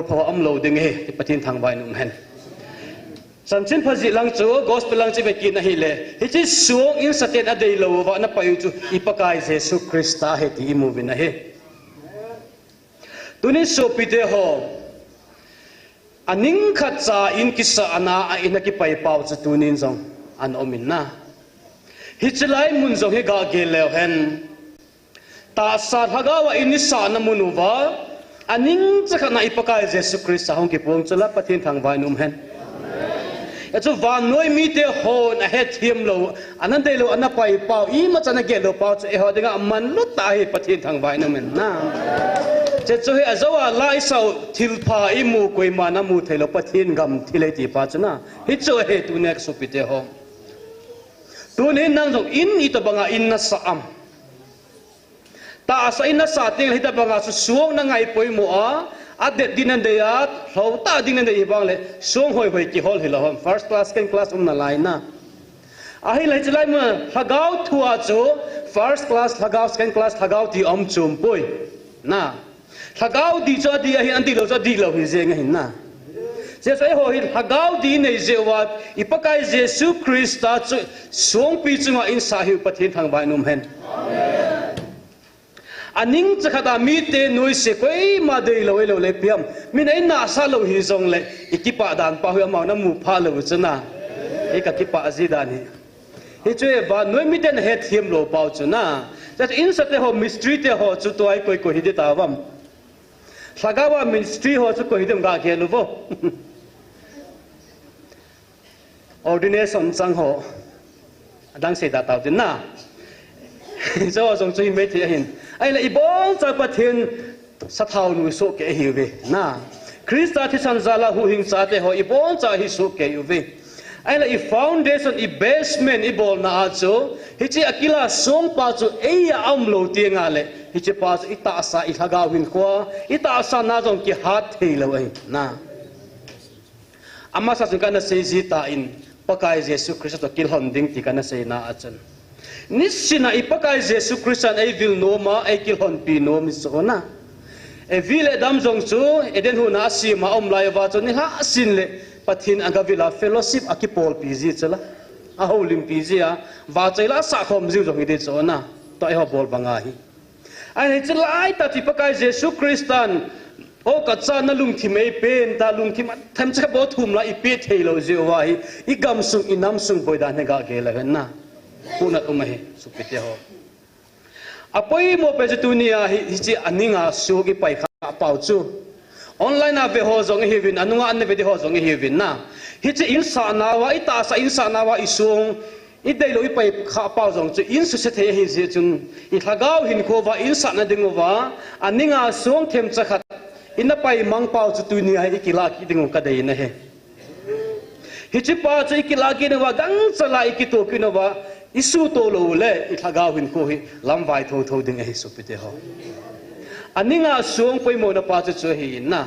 phau am lo ding hi ti patin thang bai num hen samchin phaji lang chu gospel lang chi be ki na hi le hi chi suang in saten adei lo wa na payu chu ipakai jesu krista he ti mu bin na he tuni so pite ho aning khat cha in kisa ana a in ki pai pau chu tunin jong an omin na hi chlai mun jong he ga ge le hen ta sa thagawa in sa na munuwa aning chakhana ipakai jesu krista hong ki pong chula pathin thang vai num hen chu van noi mi te hon a he thiam lo anan dei lo ana pai pau I ma chana ge lo pau chu e ho dinga man lu ta hi pathin thang vai num hen na che chu he azawa lai sau thil pha I mu koi ma na mu thelo pathin gam thilai ti pa chuna hi chu he tu nek su pite ho tu ne nang jong in I to banga in na sa am ta sa in na sa ting hi ta banga su suang na ngai poi mo a ade dinan de ya ho ta dinan de bang le suang hoi ki hol hi lo first class second class na lai na a hi lai chlai ma hagau thua chu first class hagau second class hagau ti om chum poi na hagau di cha di hi an ti lo cha di lo hi je ngai na je sai ho hi hagau di nei je wa ipakai jesu krista chu song pi chunga in sa hi pathin thang bai num hen aning chakhata mi te noi se koi ma dei lo le piam min ai na sa lo hi zong le ikipa dan pa hu ma na mu pha lo chana e ka kipa azidan hi hi chue ba noi mi ten he thiam lo pau chu na that in sa te ho mystery te ho chu toy koi ko hi de ta wam sagawa mystery ho chu ko hi dem ga ke lu bo ordination sang ho adang se da tau tin na so song chui me thi hin ai la ibong cha pathin sa thau nu so ke hi ve na Krista thi san zala hu hing sa te ho ibong cha hi so ke yu ve ai la I foundation I basement I bol na acho hi chi akila song pa chu e ya am lo ti nga le hi chi pa chu ita sa I thaga win ko ita sa na jong ki hat thei lo ai na amma sa chung kana sei ji ta in pakai Jesu Christ to kil hon ding ti kana sei na achan nisina ipakai Jesu Christian ay vil noma ay kilhon pino misona e vile dam jong chu eden hu na si ma om lai wa chu ni ha sin le pathin anga vila fellowship akipol pg chala a holim pg a wa chaila sa khom jiu jong ide chona to ai ho bol banga hi ai chlai ta ti pakai Jesu Christian o ka cha na lung thi mei pen ta lung thi ma tham cha bo thum la I pe thei lo je wa hi I gam sung inam sung boida ne ga ge la na punat umahi supite ho apoi mo pejetunia hi chi aninga su gi pai kha pau chu online ave ho jong hi win anunga an ve de ho jong hi win na hi chi insa na wa ita sa insa na wa isung I dei lo I pai kha pau jong chu in su se the hi je chun I thagau hin ko wa insa na ding wa aninga sung them cha khat ina pai mang pau chu tunia hi kila ki ding ka dei na he hi chi pa chu kila ki na wa gang chala I ki to ki na wa isu to lo le ithagaw hin ko hi lamwai tho tho ding hi supite ho aninga sung poi mo na pa chu hi na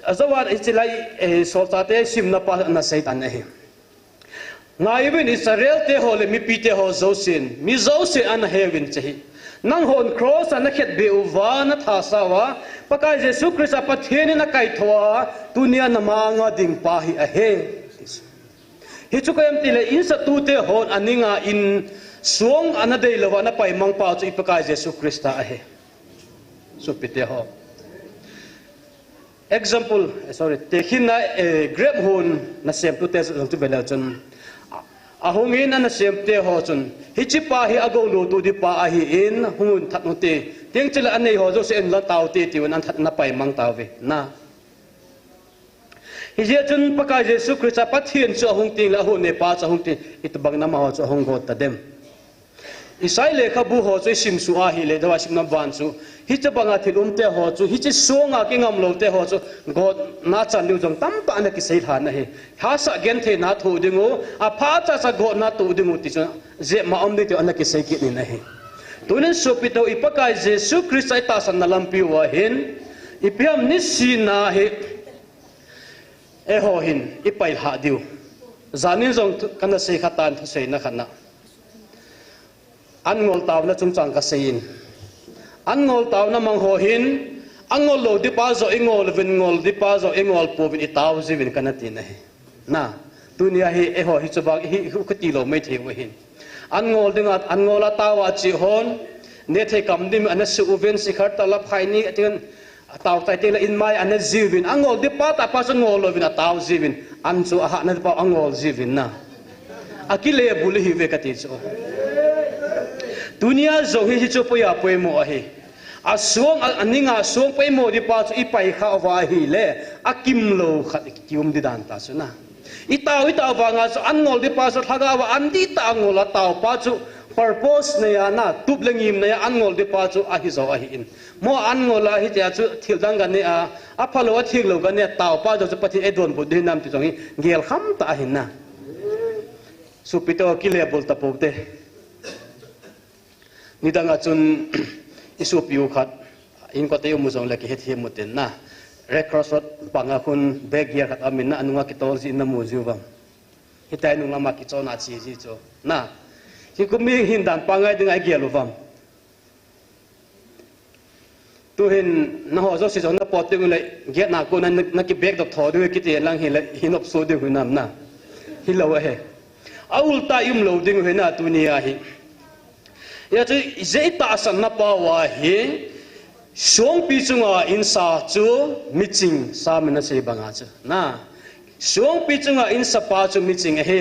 azawa ichilai soltate sim na pa na saitan hi ngai win Israel te ho le mi pite ho zosin mi zose an heaven chi nang hon cross an khet be uwa na thasawa pakai Jesu Christ pathen na kai thoa dunia na manga ding pa hi a he hi chu kayam tile in sa tu te hon aninga in suang anadei lawa na pai mang pa chu ipakai Jesu Christa a he so pite ho example sorry tekhin na grab hon na sem tu te tu bela chun ahongin na sem te ho chun hi chi pa hi ago lo tu di pa a hi in hun that no te teng chila anei ho jo se en la taw te ti wan an that na pai mang taw ve na hi je chun pakai Jesu Christ pathian chu hong ting la ho ne pa cha hong ti itbang na ma ho chu hong go ta dem isai le kha bu ho chu sim su a hi le dawa sim na ban chu hi cha banga thil te ho chu hi chi songa ki ngam lo te ho chu god na chan lu jong tam pa na ki sei tha na he ha sa gen the na thu dingu a pha cha sa go na tu dingu ti chu je ma om de te an ki sei ki ni na he tunen so pito ipakai Jesu Christ ai ta san na lampi wa hin ipiam ni si na he eho hin ipai ha diu zanin jong kana sei khatan thu sei na khana an ngol taw na chung chang ka sein an ngol taw na mang ho hin angol lo di pa zo ingol vin ngol di pa zo ingol po vin itaw ji vin kana ti na he na dunia hi eho hi chuba hi khati lo mai the we hin an ngol dinga an ngola tawa chi hon ne the kam dim an su uven sikhar tala phaini atin taw tai te la in mai an jivin angol di pa ta pa so ngol lo vin ataw jivin an chu a ha na pa angol jivin na akile buli hi ve kati chu dunia zo hi chu poya poimo a hi asong aninga song poimo di pa chu ipai kha wa hi le akim lo khat kium di dan ta chu na itaw wa nga so angol di pa so thaga wa andi ta angol taw pa chu purpose ne ya na tup lengim ne angol di pa chu a hi zo a hi in mo angol a hi ja chu thil dang gan ne a phalo a thik lo gan ne taw pa jo chu pathi edon bu din nam ti jong hi gel kham ta hin na supito kile bol ta popte nidanga chun isu piu khat in ko te mu jong la ki het he muten na red cross panga khun bag ya khat amin na anunga ki tol ji na mu juwam hitai nu lama ki chona chi ji cho na hi kumi hin dan pangai ding ai gelu wam tu hin na ho zo si zo na pot te le get na ko na ki bag dok tho du ki te lang hi le hinop so de hu nam na hi lo he aul ta yum lo ding he na tu ni ya hi ya chu zeita san na pa wa hi song pi chunga insa chu miching sa mena se banga chu na song pi chunga insa pa chu miching he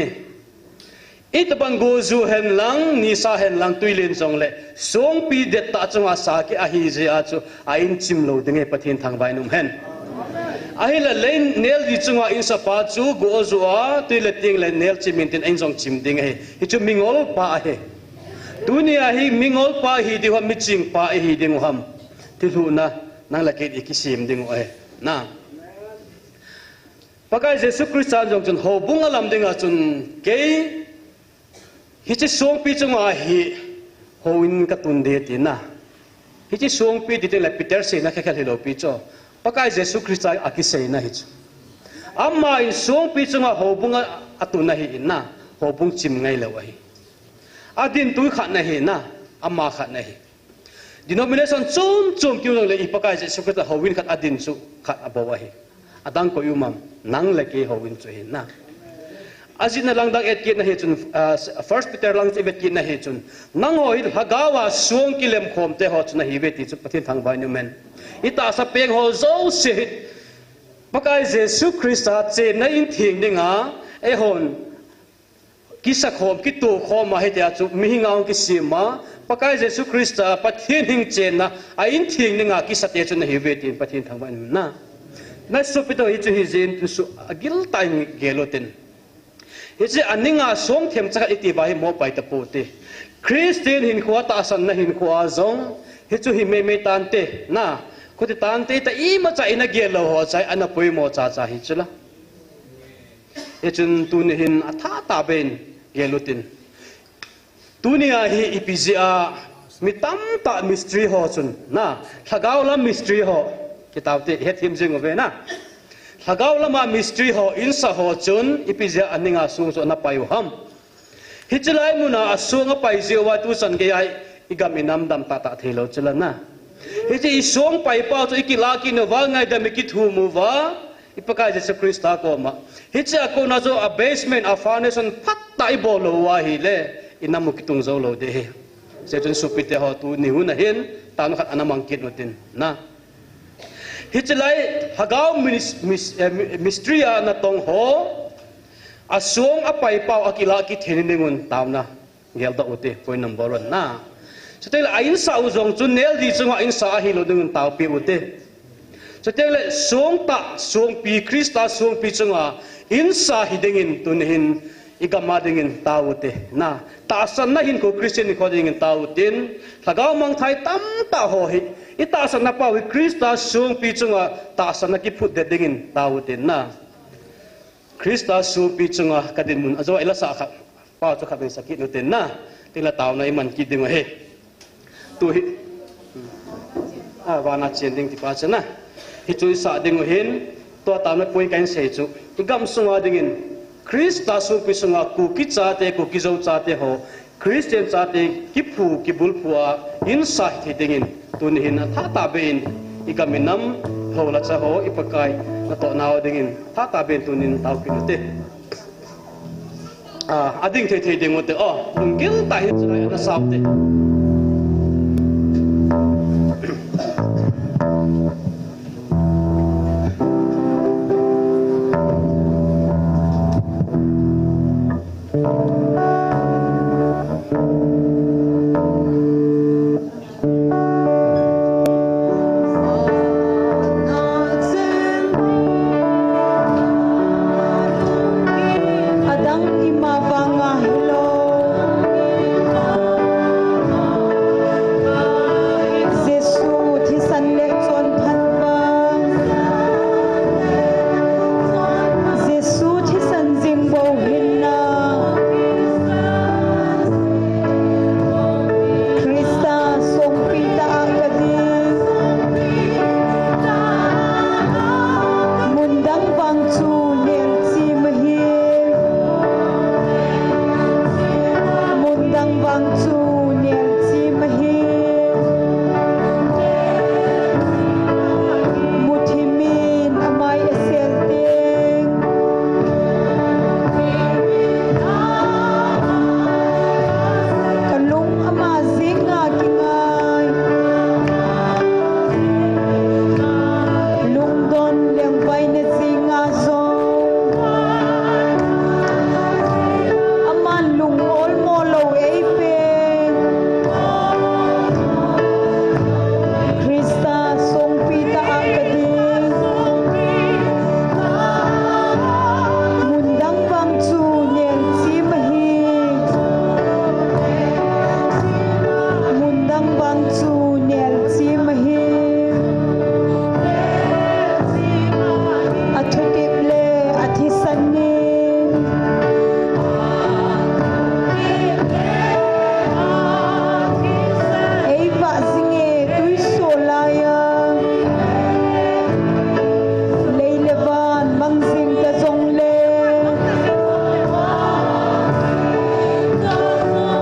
ita bang gozu hen lang nisa hen lang tuilin song le song pi det ta chunga sa ki a hi je a chu a in chim lo dinge pathin thang vai num hen ahila lein nel di chunga in sa pa chu gozu a tuile ting le nel chimin tin in song chim ding he hi chu mingol pa he dunia hi mingol pa hi di hom miching pa hi ding ham ti lu na nang la ke ikisim ding he na pakai Yesu Kristus jong chun ho bunga lam dinga chun ke hi chi song pi chunga hi ho in ka tun de ti na hi chi song pi ti la Peter se na kha lo pi cho pakai Yesu Kristus aki se na hi chu amma in song pi chunga ho bunga atun na hi na ho bung chim ngai lo hi adin tu kha na hi na amma kha na hi denomination chum kyu le i pakai Yesu Kristus ho win khat adin chu khat abawa hi adang ko yumam nang leke ho win chu hi na azina lang dang et kit na he chun first Peter lang et kit na he chun nang ho hagawa suang kilem khom te ho chuna hi beti chu pathin thang bai nu men ita sa peng ho zo se pakai Jesu Christa che na in thing dinga e hon kisa khom ki tu khom ma he te chu mi hingaung ki sima pakai Jesu Christa pathin hing che na a in thing dinga kisa te chuna hi beti pathin thang bai na na su pito hi chu hi jin su agil tai geloten hichi aninga song them chaka iti bai mo pai ta pote Christian hin khwa ta san na hin khwa zong hichu hi me tante na khoti tante ta I ma cha ina gelo ho chai ana pui mo cha cha hi chula hichun tu ni hin atha ta ben gelutin tunia hi ipizia mitam ta mystery ho chun na thagaw la mystery ho kitab te het him jing ove na hagaw lama mystery ho insa ho chun ipizia aninga sung so na payu ham hichilai muna asunga pai jewa tu san ge ai igaminam dam ta ta thelo chulana hichi isong pai pa chu ikila ki no wa ngai da mikit hu mu wa ipaka Jesu Krista ko ma hichi ako na zo a basement a foundation phat tai bolo wa hi le inamu kitung zo lo de he se chun supite ho tu ni hu na hin ta no khat anamang kit notin na hichilai hagaw mystery na tong ho asung apai pau akila ki theningun tauna gelda ute point number 1 na setela ain sa uzong chun nel di chunga in sa hi lo dungun taw pi ute setela song ta song pi Krista song pi chunga in sa hidingin tunhin igama dingin taw ute na ta san na hin ko Christian ko dingin taw tin hagaw mang thai tam ta ho hi ita san na pa wi Krista sung pi chunga ta san na ki phut de dingin tawutin na Krista sung pi chunga kadin mun azo ila sa kha pa chu khabeng sakit nutin na tila taw na iman ki ding he tu hi wana chen ding ti pa chana hi chu sa ding hin to ta na poi kan se chu igam sunga dingin Krista sung pi chunga ku ki cha te ku ki zo cha te ho Christian cha te ki phu ki bul phua in sa thi dingin tunhin tha ta ben igaminam hola cha ho ipakai na to naw dingin tha ta ben tunin taw kinute ading the ding mote lungil ta hi chai na sapte Adang imavanga hello bang chu nel chi ma hi athukip le athi sanin ei va zinge tui solaya leilevan mangzing ta zong le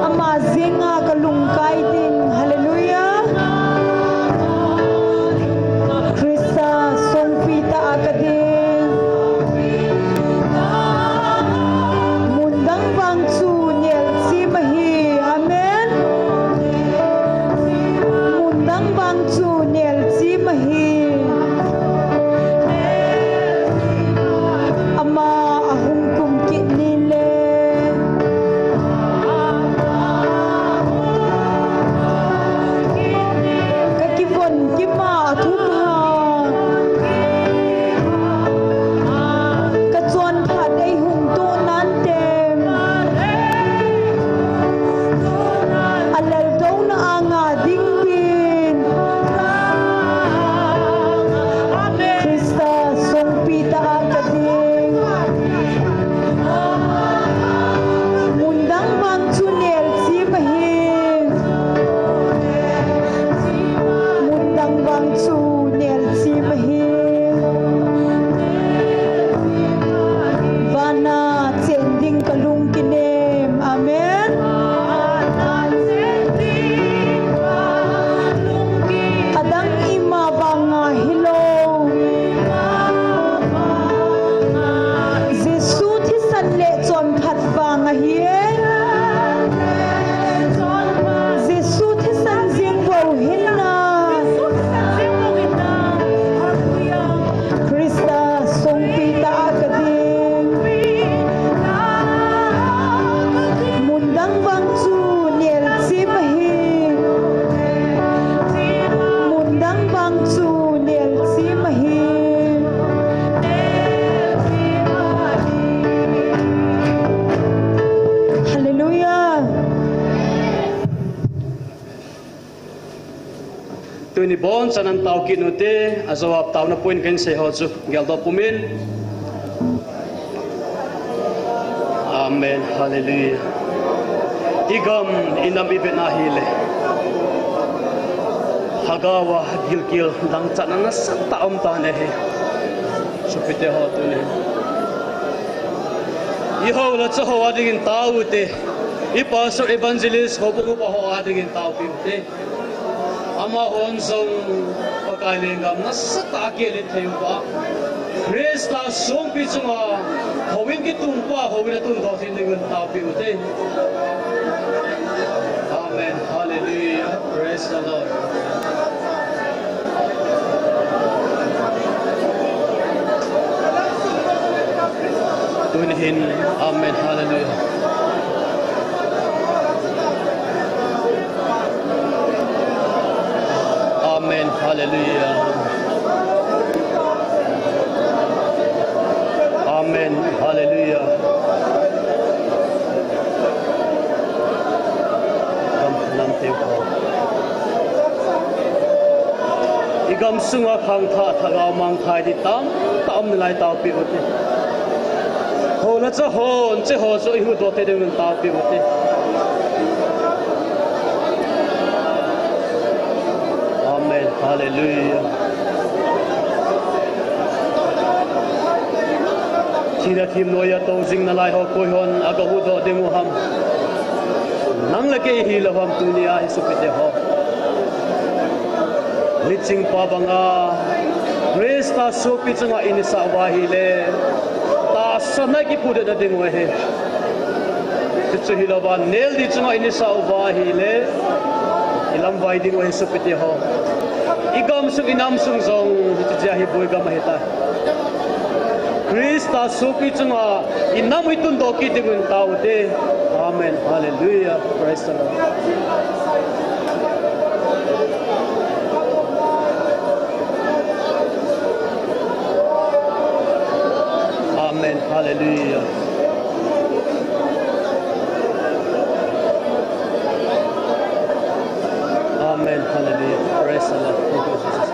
ama zinga kalung kai ding hallelujah Krista song pita akading mundang bang chu niel chi mahi amen mundang bang chu niel chi mahi ama ahung kum ki ni le ka ki von ki ma thum ha ka chuan phat ei hung tu nan tem alal do na anga ding bin Krista song pita akading mundang bang chu nel chi mahi mundang bang chu nel chi mahi vana chending kalung kinem amen adang ima banga hilo Jesu thi san le chon phat wanga hian Jesu thi san jing wo hinna Krista song pita akading mundang bang chu niel chi mahi mundang bang chu niel chi mahi hallelujah Tuni bon sanan tau kinute azawap tau na point kan se hoju geldo pumin. Amen. Hallelujah. Igam inam ibena hile. Hagawa gilgil dang chanana sakta om tane he. Supite ho tuni. Iho la chaho adingin tau te. I pastor evangelist hobu pa ho adingin tau pimte. Ama onsong pagkalingam na sa takilit tayo ba? Krista song pichunga hawin kitumpa hawin atun dosin dengan tapi ute. Amen. Hallelujah. Praise the Lord. Tunhin. Amen. Hallelujah. Amen. Hallelujah. Amen. Hallelujah. Igam sunga khang tha thagaw mang khai di tam nilai tau pi uti. Ho la cha hon che ho so ihu do te ding tau pi uti. Amen. Hallelujah. Tira tim noya to jing na lai ho koi hon aga hu do de mu ham. Nang la ke hi la ham tu ni a isu pite ho. Liching pa banga Krista so pichunga inisa wa hi le. Ta sana ki pude da de mo he. Tichu hi la ba nel di chunga inisa wa hi le. Ilam vai ding wa isu pite ho. Igam sung inam sung zong tichu hi boy ga mahita. Krista supi chunga inam itun doki digun taude. Amen. Hallelujah. Praise the Lord. Amen. Hallelujah. Amen. Hallelujah. Praise the Lord. Thank you, Jesus.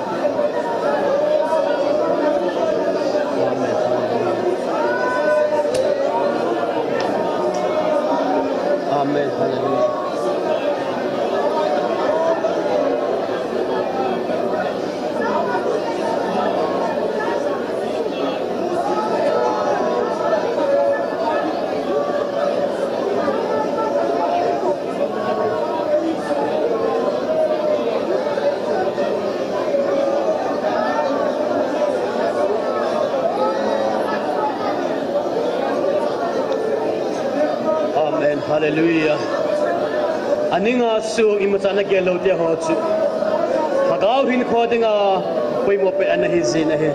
Amen. Hallelujah. Amen. Hallelujah. Hallelujah. Aninga su imatana gelo te hochu. Hagau hin khodinga poi mo pe anahizin he.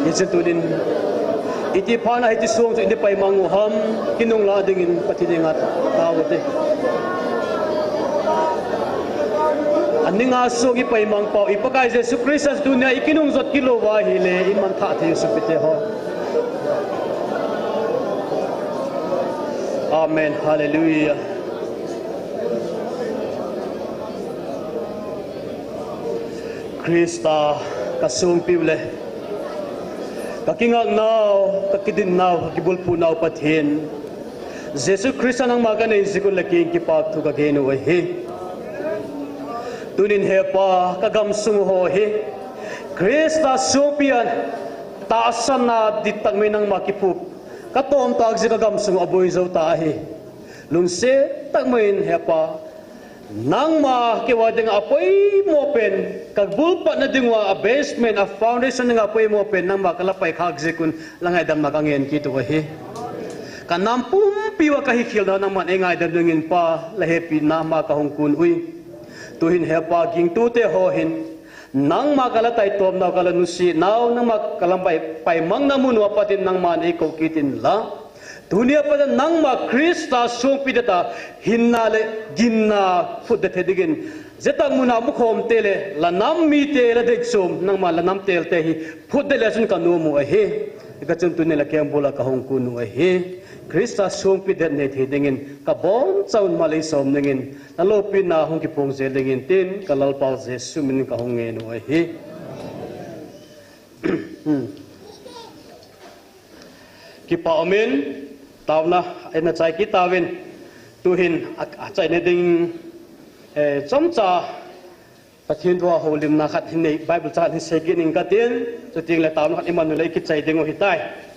Isetudin iti phana iti suang chu indi pai mangu ham kinung la dingin patidinga tawate. Aninga su gi pai mang pau ipakai Jesu Kristus dunia ikinung zot kilo wa hile iman tha the supite ho. Amen. Hallelujah. Krista kasung pible. Kakingak now, kakidin now, kakibulpu now pathin. Jesu Krista nang maganay sikul laking kipak tu kageno he. Tunin hepa kagamsung ho he. Krista sumpian taasan na ditang may nang makipup. Katom tag si kagamsung aboy zaw tahi. Lunse tagmain hepa. Nang ma kiwading apoy mopen. Kagbulpa na dingwa a basement a foundation ng apoy mopen. Nang makalapay kagzikun langay dam makangin kito kahi. Kanampum piwa kahikil na naman ingay dadungin pa. Lahepi na makahungkun uy. Tuhin hepa ging tute hohin. Nang makalatay tom na kalanusi now nang makalampay paimang namunwa patin nang man ikaw kitin la dunia pa nang ma Krista sumpidata hinale ginna fudatedigin zetang muna mukhom tele lanam mi tele degsum nang malanam tel tehi fudelesun kanumu ahe ikachun tunela kembula kahungkunu ahe Krista sumpidet ne thedingin kabon chaun malai som ningin nalopin na hong kipong zelingin tin kalalpaw Jesu min kahungen no he kipa amen tawna ena chai kitawin tuhin achai ne ding chomcha pathin dwa holim na khat hinei bible chat hi segin ing katin chuting la tawna imanulai ki chai dingo hitai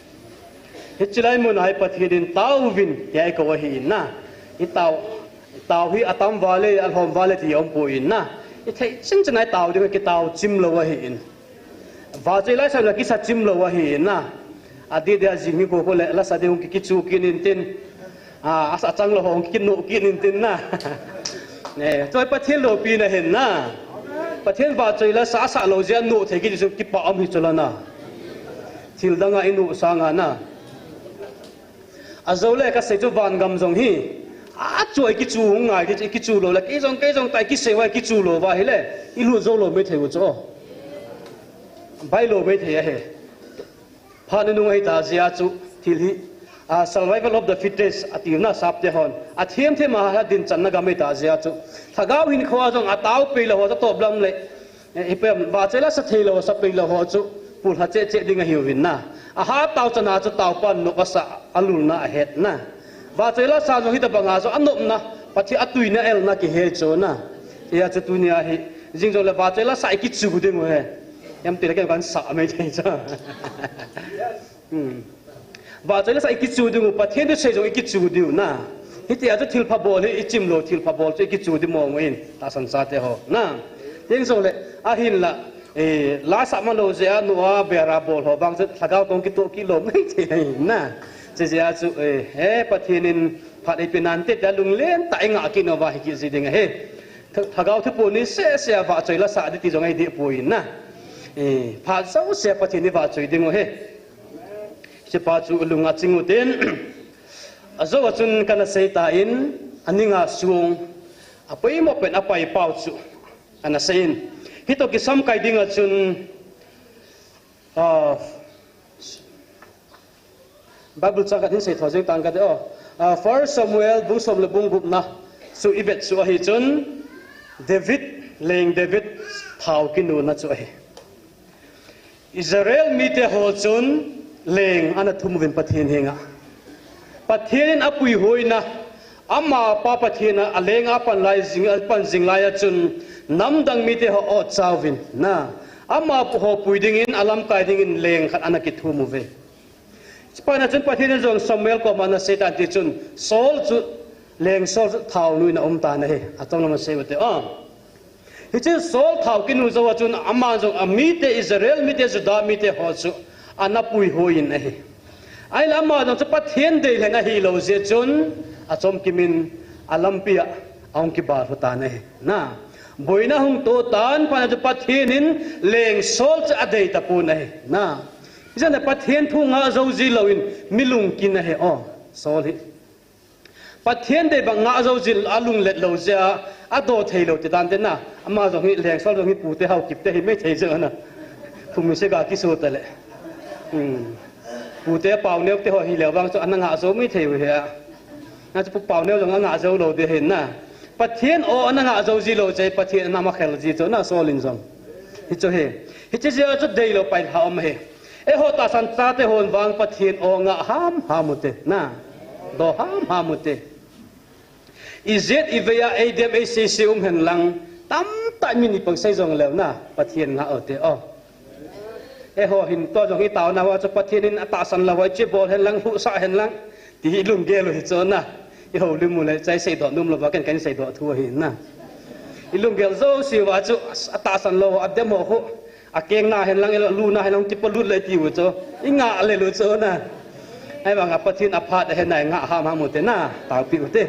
Hicilai mun hai pathidin tawin ya ko wahi na itaw hi atam wale alhom wale ti yom po in na ithai chin chinai taw ding ki taw chim lo wahi in wajela sa la ki sa chim lo wahi na adi de jimi ko ko la sa de ung ki chu kin tin asa chang lo hong kin no kin tin na ne toy pathin lo pi na hen na pathin wajela sa sa lo jan no the ki ki pa am hi cholana thil danga inu sanga na azole ka se chu van gam jong hi a choi ki chu ngai ki chu lo la ki jong tai ki sewa ki chu lo wa hele ilu zo lo me theu cho bai lo me the he phan nu ngai ta zia chu thil hi survival of the fittest atina sapte hon a them the ma din chan na ga me ta zia chu thagau hin khwa jong a taw pe lo ho to blam le ipem ba chela sa thelo sa pe lo ho chu pul ha che che ding a hiu win na a ha taw chana chu taw pan no ka sa alul na het na ba chela sa no hi ta banga so anom na pathi atui na el na ki he cho na ya chu tu nia hi jing jo la ba chela sa ki chu de mo he yam ti la kan sa me thai cha ba chela sa ki chu de mo pathi de se jo ki chu de na hi ti a chu thil pha bol hi ichim lo thil pha bol che ki chu de mo ngin ta san sa te ho na jing jo le a hin la la sa ma lo je anu a bera bol ho bang se thagau tong ki to ki lo ngai the na je je a chu he pathinin phat ai pinan te da lung len ta nga ki no wa hi ki ji ding he thagau thu pu ni se se wa choi la sa di ti jong ai di pu in na phat sau se pathini wa choi ding he se pa chu lunga chingu ten azo wa chun kana sei ta in aninga suung apai mo pen apai pau chu ana sein hito ki sam kai dinga chun Bible chakat hin sei thojeng tang ka de 1 Samuel bung som le bung gup na su ibet su hi chun David leng David thau kinu na chu hi Israel mi te ho chun leng ana thum vin pathin henga pathin apui hoina ama pa pathina alenga pan lai chun namdang mi te ho o chawin na ama ho puiding in alam kaiding in leng khat ana ki thumu ve spana chun pathin jong Samuel ko mana setan ti chun Saul chu leng Saul thau lui na ta na he atong na se wate hi chu Saul thau ki nu zo chun ama jong ami te Israel mi te Juda mi te ho chu ana pui hoin a he ai lama jong chu pathin de lenga hi lo je chun achom kimin alampia aung ki bar hota na he na boina hung to tan pa na pathin in leng Saul cha adei ta pu na he na jana pathin thu nga zo ji loin milung kin na he Saul hi pathin de bang nga zo jil alung let lo ja ado thei lo te dan de na ama zo hi leng Saul zo hi pu te hau kip te hi me thei zo na thum se ga ki so ta le pu te pau neu te ho hi le wang cho an nga zo mi thei he na chu pau neu zo nga zo lo de hen na pathin o an nga zo ji lo chai pathin na ma khel ji cho na Saul in zong hi cho he hi che je cho dei lo pai ha om he e ho ta san ta te hon wang pathin o nga ham te na do ham te izet iveya edem e se se hen lang tam ta mini pang sai jong lew na pathin nga o te e ho hin to jong hi taw na wa cho pathin in ata san la wa che bol hen lang hu sa hen lang ti hi lum ge lo hi cho na i ho lim mu le chai sei do num lo wa kan sei do thu hi na i lum gel zo si wa chu ata san lo adem ho ho akeng na hen lang lu na hen lang ti polut le ti wo cho inga le lu cho na ai bang pathin aphat hen nai nga ha mu te na ta pi u te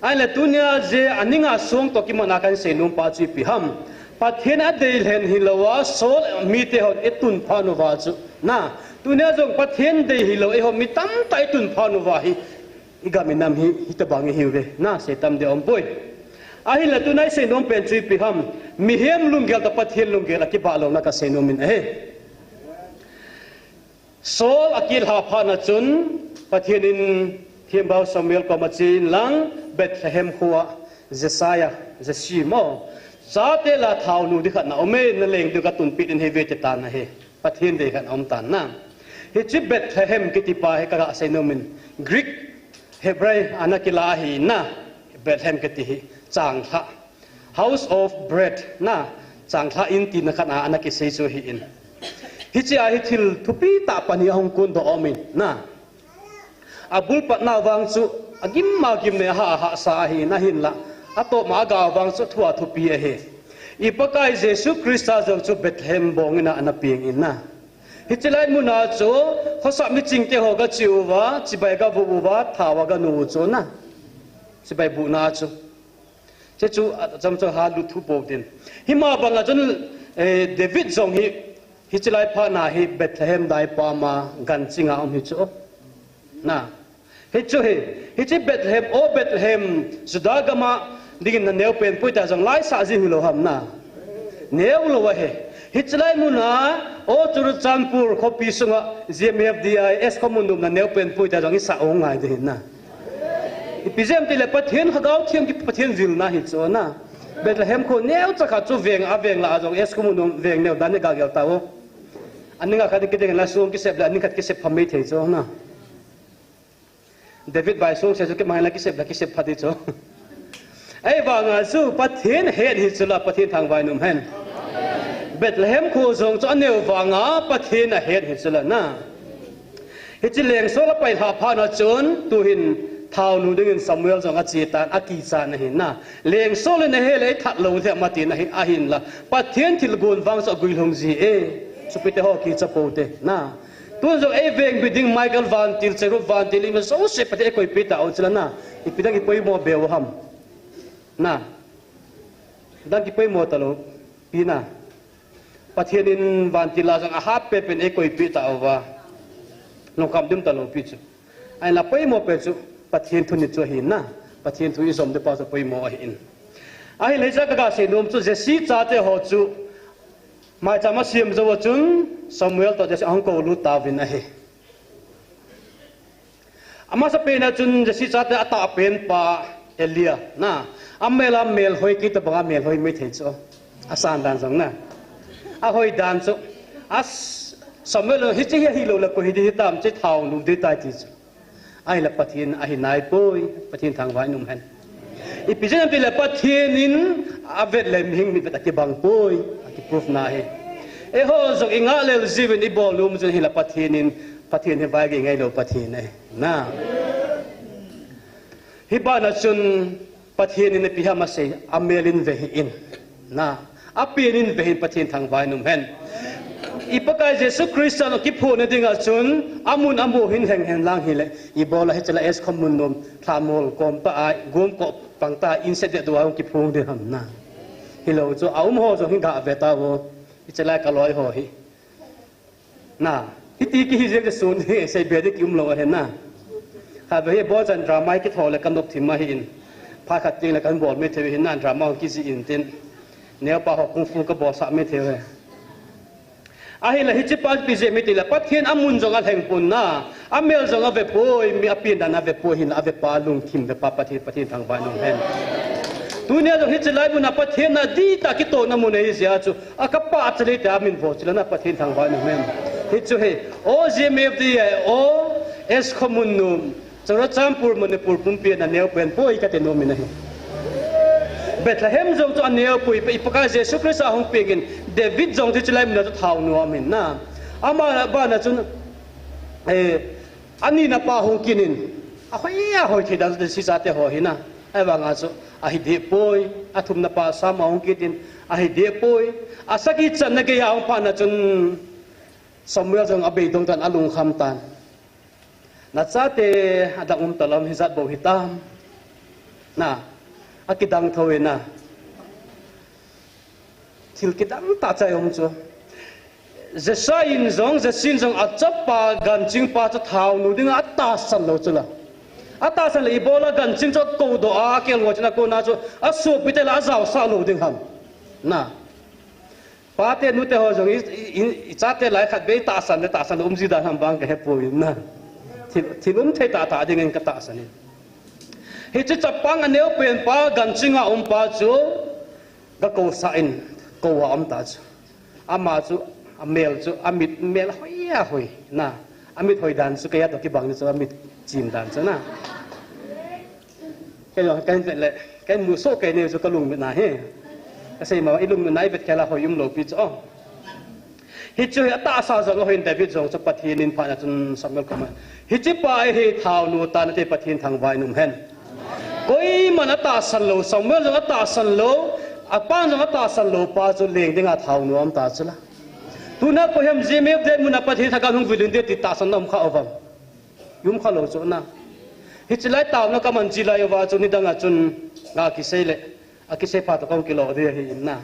ai le tunia je aninga song to ki mana kan se num pa chi pi ham pathin a deil hen hilowa Saul mi te hon etun phanu wa chu na tunia jong pathin de hilo e ho mi tam tai tun phanu wa hi igami nam hi hitabang hi ve na se tam de om boy ahi la tunai se nom pen chi pi ham mi hem lung gel ta pathin lung gel ki ba lo na ka se nom min he Saul akil ha pha na chun pathin in thiembau Samuel ko ma chin lang Bethlehem khuwa Jesimo Sate la thau nu di khat na ome na leng du ka tun pit in he ve te tan na he pathin de khat om tan na he chi Bethlehem ki ti pa he ka se nom min Greek Hebrew anakila hi na Bethlehem ki ti chang tha house of bread na chang tha in ti na khana anaki sei chu hi in hi chi a hi thil thupi ta pani hong kun do omin na abul pat na wang chu agim ma gim ne ha sa hi na hin la ato ma ga wang chu thua thupi a he ipakai Jesus Christa jong chu Bethlehem bong ina anaping in na hi chilai mu na chu khosa mi ching te ho ga chiu wa chibai ga bu wa thawa ga nu chu na chibai bu na chu che chu jam chu ha lu thu bo din hi ma banga chun David jong hi chilai pha na hi Bethlehem dai pa ma gan chinga om hi chu na hi chu hi chi Bethlehem Judagama dingin na neu pen puita jong lai sa ji hulo ham na neu lo wa he hichlai mu na o churu champur khopi sunga GMFDIS komundum na neu pen puita jong sa ong ngai de na ipizem tile pathen khagau thiam ki pathen zil na hi cho na Bethlehem ko neu cha kha chu veng la jong es komundum veng neu dan ga gel tawo aninga khadi ke ding la sum ki sep la aning khat ki sep phamei thei cho na David bai song se ke mai la ki sep phadi cho ai banga su pathin het hi chula pathin thang vai num hen Bethlehem khu zong cho neu wanga pathin a het hi chula na hi chi leng so la pai ha pha na chun tu hin thau nu ding Samuel zong a chi tan a ki cha na hin na leng so le na he le that lo the ma ti na hi a hin la pathin thil gun wang so gui long ji e su pe te ho ki cha po te na tu zo e veng biding Michael Van Til cheru Van Til im so se pate koi pita au chula na ipidang ipoi mo bew ham na dan ki poi mo talo pina pathian in Van Tila jang a hap pe pen e koi pi ta wa no kam dim talo pi chu ai la poi mo pe chu pathian thu ni chu hin na pathian thu i som de pa so poi mo hin ai le ja ka se nom chu je si cha te ho chu mai cha ma siam zo chun Samuel to je ang ko lu ta vin a he ama sa pena chun jasi chate ata pen pa Elia na amela mel hoi ki ta banga mel hoi mi the cho asan dan song na a hoi dan cho as Samuel hi chi hi lo la ko hi di tam che thau nu de tai ti ai la pathin a hi nai poi pathin thang vai num han I pijan pila pathin in avet lem hing mi ta ki bang poi ki proof na he e ho zok inga lel zivin I bolum chen hi la pathin in pathin he vai ge ngai lo pathin ne na hi ba na chun pathin in pi ha ma se amelin ve in na apin in ve pathin thang vai num han ipakai Yesu Kristus no kipu na dinga chun amun amu hin heng heng lang hile ibola hechala es komun nom thamol kom pa ai gom ko pangta inset de duwa kipu de ham na hilo cho aum ho cho hinga veta wo ichala kaloi ho hi na hiti ki je sun he sei be de kim lo he na ha be bo chan drama ki thole kan dop thima hin pha khat ting la kan bol me the hin nan drama ki si in tin ne pa ho kung fu ka bo sa me the ahila hichipat pije mitila pathin amun zonga thengpun na amel zonga ve poi mi apin dana ve poi hin ave palung thim ve papathi pathin thang ba nong hen tunia zo hichilai buna pathin na di ta ki to na mun ei sia chu akapa achli ta min vo chila na pathin thang ba nong hen hichu he o jmf di o es komunum chora champur manipur pumpi na neu pen poi ka te no min he Bethlehem zong to aneo pui ipaka Jesu Christ ahong pingin David zong ti chilai mina to thau nu amin na ama ba na chun ani na pa hong kinin ahoya hoi thi dan si sa te ho hina ai wa nga chu a hi de poi athum na pa sa ma hong kitin a hi de poi asaki chan na ke ya hong pa na chun Samuel zong abei dong tan alung kham tan na cha te adang talam hizat bo hitam na akidang thawe na thil kidang ta chai om chu je sain zong je sin zong achapa ganching pa cha thau nu ding atta san lo chula ata san le bola ganching cho ko do a kel wo chna ko na chu asu pitela zaw sa lo ding ham na pa te nu te ho zong I cha te lai khat be ta san umji da ham bang ke he po na thilum the ta ding ka ta san hi chu chapang aneu pen pa ganchinga pa chu ga ko sa in ko wa ta chu ama chu amel chu amit mel hoya hoi na amit hoi dan chu kaya to ki bang chu amit chim dan chu na ke lo kan le kan mu so ke ne chu ka lung na he ka sei ma ilung nai bet kala hoyum lo pi chu hi chu ta sa zo hoin David zong chu pathin in pha na chun Samuel kama hi chi pa he thau nu ta na te pathin thang vai num hen koi mana ta san lo Samuel jong ta san lo apan jong ta san lo pa chu leng dinga thau nu am ta chula tuna ko hem jmf de muna pathi thaka hung vidun de ti ta san nam kha awam yum kha lo chu na hichilai taw na kaman jila yo wa chu ni danga chun nga ki seile akise pha to kong kilo de hi na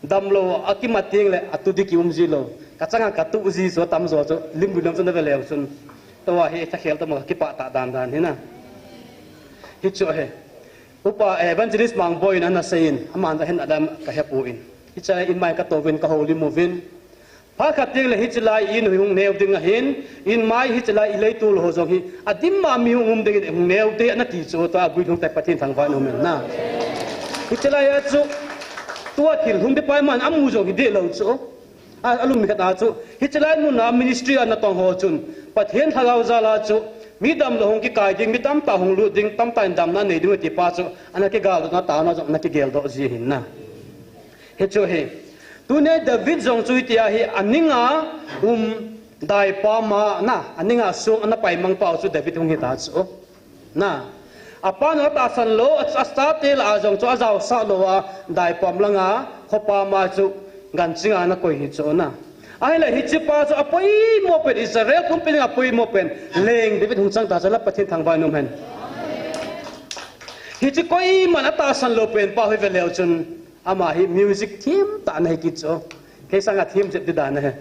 damlo akimating le atudi ki umjilo kachanga katu uji so tam zo chu limbu nam chun de le chun to wa he ta khel to ma ki pa ta dan hi na hi chu he upa evangelist mang boy na na sein aman da hen adam ka hepu in hichai in mai ka to win ka holy movin pha khating le hichilai in hung neu ding hin in mai hichilai ilei tul ho jong hi adim ma mi hung de hung neu te na ti chu to agui thung tai pathin thang va no men na hichilai a chu tua thil hung de pai man amu jong hi de lo chu alum mi kha chu hichilai nu na ministry an tong ho chun pathin thagau zala chu mi dam lo hong ki kai ding mi tam ta hong lu ding tam ta dam na nei du ti pa chu ana ke gal na ta na na ke gel do ji hin na he chu he tu ne David zong chu ti a hi aninga dai pa ma na aninga sung ana pai mang pa chu David hong hi ta chu na apa na ta san lo asta te la zong chu azaw sa lo wa dai pam langa khopa ma chu gan chinga na koi hi chu na ai la hi chi pa chu apoi mo pen Israel kum pen apoi mo pen leng David hung chang ta chala pathin thang vai num hen hi chi koi man ata san lo pen pa hoi ve leo chun ama hi music theme ta nei ki chu ke sanga theme je de dan he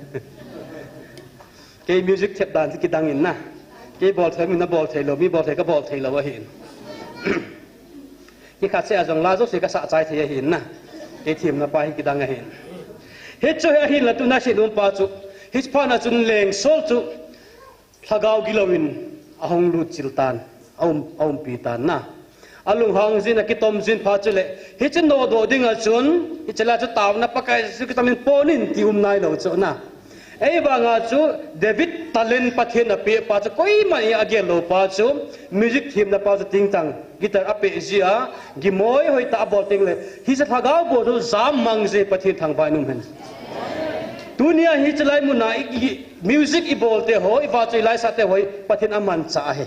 ke music thep dan ki dang in na ke bol thai min na bol thai lo mi bol thai ka bol thai lo wa hin ki kha se ajong la zo se ka sa chai thai hin na ke theme na pa hi ki dang hin he chu he hin la tu na se dum pa chu hi pa na chun leng sol chu thagau gilowin ahong lu chiltan aum pitan na alung hang zin a kitom zin pha chule hi chen no do ding a chun hi chela chu taw na pakai su kitamin ponin ti nai lo chu na ei banga chu David talent pathen a pe pa chu koi mai again lo pa chu music team na pa chu ting tang guitar a pe zia gimoi hoi ta bol ting le hi sa thagau bo chu zam mang je pathen thang bai num hen dunia hi chalai mu na music i bolte ho i ba chai lai sa te hoi pathen aman cha he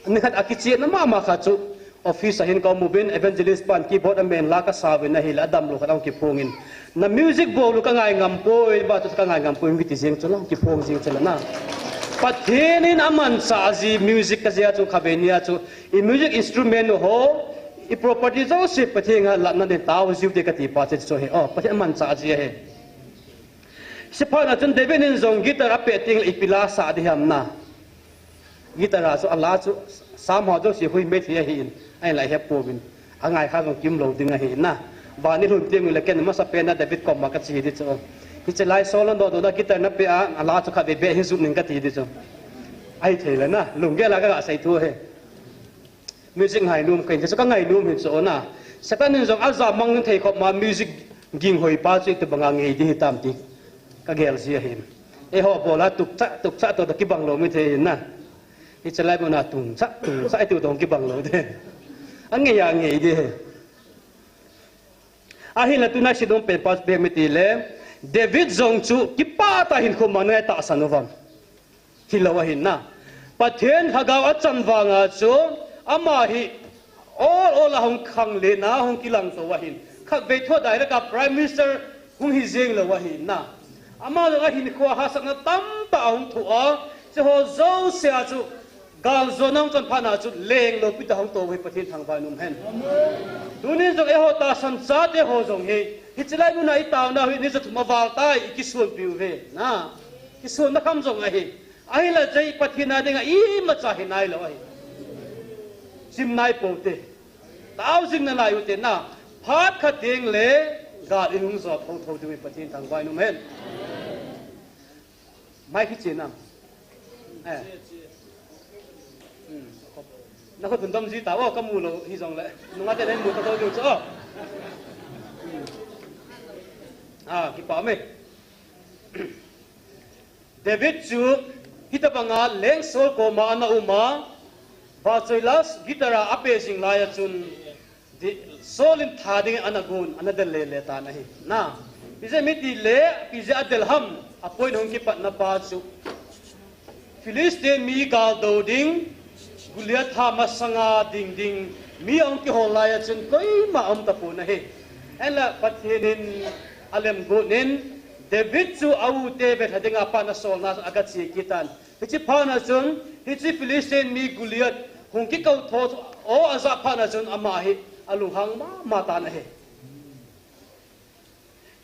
ni khat akichi na ma kha chu office hin ko mubin evangelist pan keyboard amen la ka sawi na hil adam lo khatang ki phongin na music bo lu ka ngai ngam poi ba tu ka ngai ngam poi ngiti jeng chulang ki phong jing chala na pathenin aman sa ji music ka zia chu khabenia chu i music instrument ho i property zo se pathenga la na de taw jiu de ka ti pa che so he pathen aman sa ji he sipana chun devenin zong guitar a peting ipila sa di ham na guitar so Allah chu somehow jo si hui me thia hin ai lai he povin angai kha ngom kim lo ding a hi na ba ni hun tiang le ken ma sa pe na David kom ma ka chi di cho hi che lai solo do do na guitar na pe a Allah chu kha be be hi zu ning ka ti di cho ai thei la na lung ge la ka sai thu he music ngai num ken che ka ngai num hi cho na satan nin zong azam mang ning thei khop ma music ging hoi pa chu te banga ngei di tam ti ka gel sia hin e ho bola tuk cha to da ki bang lo mi thei na hi chalai mo na tung sa tu dong ki bang lo de ang ya ngei de a hin la tu na sidong pe pas be mi ti le David zong chu ki pa ta hin khom man ta sanovam hilawa hin na pathen hagaw at chanwanga chu ama hi all hong khang le na hong kilang to wa hin khak be tho dai ka prime minister hung hi jeng lo wa hin na ama ga hin khwa ha sak na tam ta hong thu a che ho zo sia chu gal zo nang chon phana chu leng lo pi ta hong to hoi pathin thang ba num hen dunin zo e ho ta san cha te ho zong he hi chlai nu nai taw na hui ni zo thuma wal tai ki sul piu ve na ki sul na kham zong a he ai la jai pathina dinga I ma cha hi nai lo ai sim nai po te taw jing na lai u te na phat kha ting le ga in hung zo tho tho du pathin thang ba num hen mai ki che nam nó có tuần tâm gì tao có mù lo hy vọng lại nó ngay đây mù tao được chứ cái bảo mày David chú hít bằng ngà leng sol ko ma na uma và chơi las guitar ape sing lai chun solin thading anagun anadel le ta nahi na pije miti le pije adelham apoin hong ki pat na pa chu Philistine mi gal do ding Guliat ha masanga ding ding mi ang ki holaya chun koi ma am ta pu na he ela pathenin alem go nen David chu au te be thadinga pa na sol na agat si kitan hichi pa na chun hichi Philistine mi Guliat hung ki kau tho o aza pa na chun ama he alung hang ma ta na he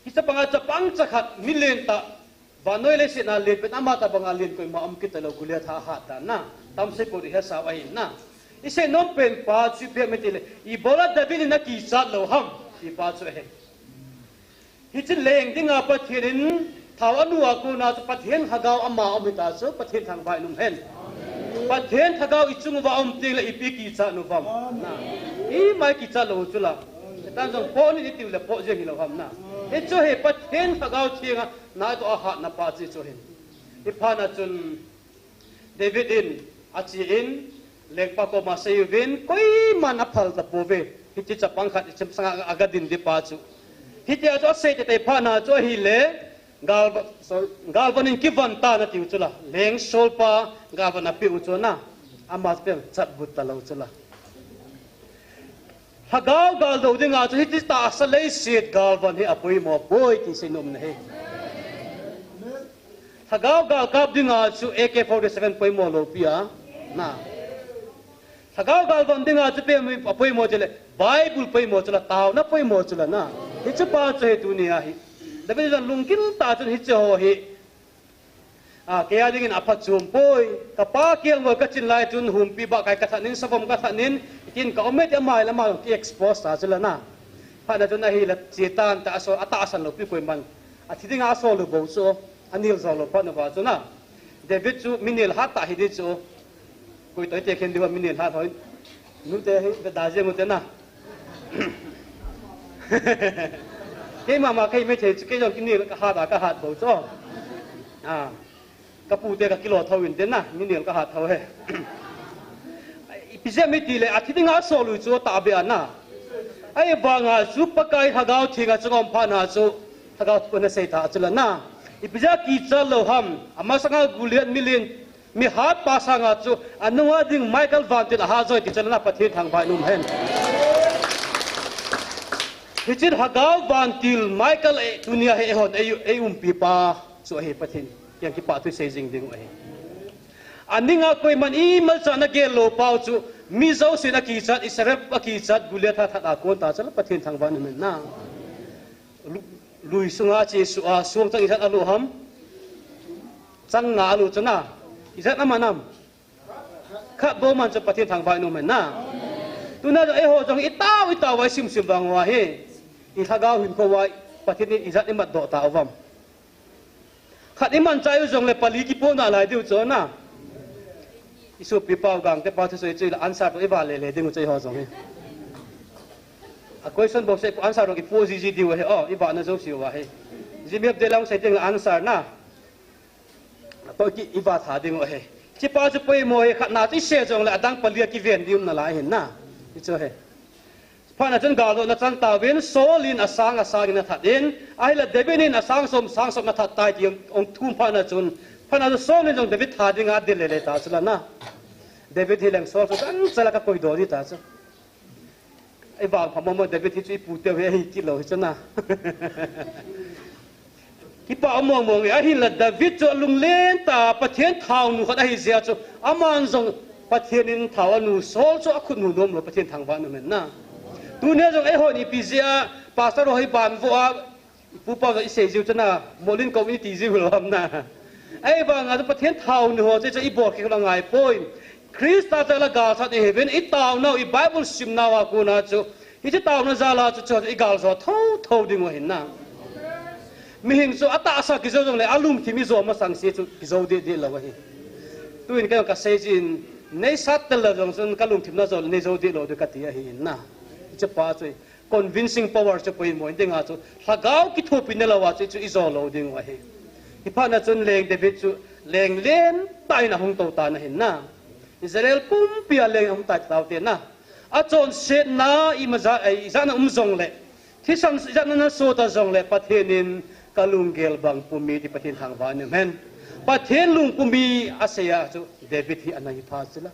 hisa panga chapang chakhat milen ta vanoi le sina le pe ama ta banga len koi ma am ki talo Guliat ha ta na tam se ko ri ha sa wai na ise nom pen pa chu pe metile I bola David na ki sa lo ham I pa chu he hi chin leng dinga pathirin thawanu aku na pathen hagaw ama amita chu pathen thang bai num hen pathen thagaw ichung wa om te la ipi ki cha nu vam na I mai ki cha lo chu la tan jong po ni ti le po je hi lo ham na he chu he pathen hagaw chinga na to a ha na pa chi chu hen I pa na chun David in achi in lekpa ko masayuvin koi man aphal ta pove hiti chapang khat chim sanga agadin di pa chu hiti ajo se te pa na cho hi le galvanin kivan ta na tiu chula leng sol pa galvan api u chona amas pe chat but ta lo chula hagaw gal do dinga chu hiti ta asalei sit galvan hi apoi mo boy ti sinum ne he hagaw gal kap dinga chu AK47 poi mo lo pia na hagaw gal van dinga chu pe mi apoi mo chele Bible poi mo chula taw na poi mo chula na hi chu pa che dunia hi dabe jan lungkil ta chun hi che ho hi kaya dingin apat chum poi ka pa kiel mo ka chin lai chun hum pi ba kai ka thanin sabom ka thanin tin ka omet amai lama ki expose ta chula na pa na chun na hi la chetan ta so ata asan lo pi koi man athidinga so lo bo so anil zo lo pa na ba chuna David chu minil hata hi di chu koi toi te khen diwa minin ha thoi nu te he da je mu te na cái mà cái mấy thầy cái dòng cái này cái hạt bầu cho cái phụ tê cái kilo thâu in đến na những cái hạt thâu he bây giờ mấy tỷ lệ thì ngã số lùi cho tạ bia na ai vàng à giúp bác cái thằng gạo thì ngã trong phan à cho thằng gạo vẫn xây thà cho là na bây giờ kỳ cho lâu ham mà sang ngã gulian million mi hạt pa sang ngã cho anh nói ding Michael Van thì là hạt rồi thì cho là phát hiện thằng phải nôm hen thì chỉ hagaw bantil Michael dunia he hon pipa so he pathin yang ki pa tu sejing ding ai aninga koi man i mal chana ge lo pau chu mi zo sina ki chat israel ki chat gulia tha tha ko ta chala pathin thangwan men na lui sunga che su a suang tang isat alu ham chang nga alu chana isat amanam kha bo man cha pathin thangwan men na tuna ai ho jong itaw wa sim bang wa he i thagao hin ko wai pathin ni izat imat do ta awam khat iman chai jong le pali ki po na lai diu cho na isu pi pau gang te pa thu soi la answer to iba le ding chai ho jong he a question box se answer ro ki po ji diu he iba na zo si wa he ji mep de lang sai ding answer na to ki iba tha ding he chi pa chu poi mo he khat na ti se jong le adang pali ki ven dium na la hen na i cho he Pana chen galo na chan tawin solin asang na thatin ai la debenin sang som na that tai ti ong thum pana chun pana solin jong David thading a dilele ta chula na David hileng sol so kan chala ka koi do di ta chu ai ba phamo David hi chu pu te we hi ki lo hi chana ki pa mong a hi la David chu lung len ta pathian thau nu khat hi zia chu aman jong pathianin thau nu sol chu akhut nu dom lo pathian thangwa nu men na tu ne jong ai ho ni pizia pastor hoi ban vo pu pa ga se jiu chana molin community jiu lo ham na ai ba nga pathian thau ni ho che i bor ki la ngai point Krista cha la ga sa heaven i taw no i bible sim na wa ko na chu i che taw na za la chu chu i gal so tho ding wa hin na mi hin so ata sa ki zo jong le alum thi mi zo ma sang se chu ki zo de la wa hi tu in ka se jin nei sat la jong sun kalum thim na zo nei zo de lo de ka ti hi na che pa chu convincing power che poi mo ding a chu hagao ki thu pin la wa chu izo lo ding wa he hi pa na chun leng David chu leng len tai na hong to ta na hin na Israel pum pia leng hong ta taw te na a chon se na i ma za ai za na zong le thi sang za na so ta zong le pathenin kalungel bang pumi ti pathin thang wa ne men pathen lung pumi aseya chu David hi anai pha chila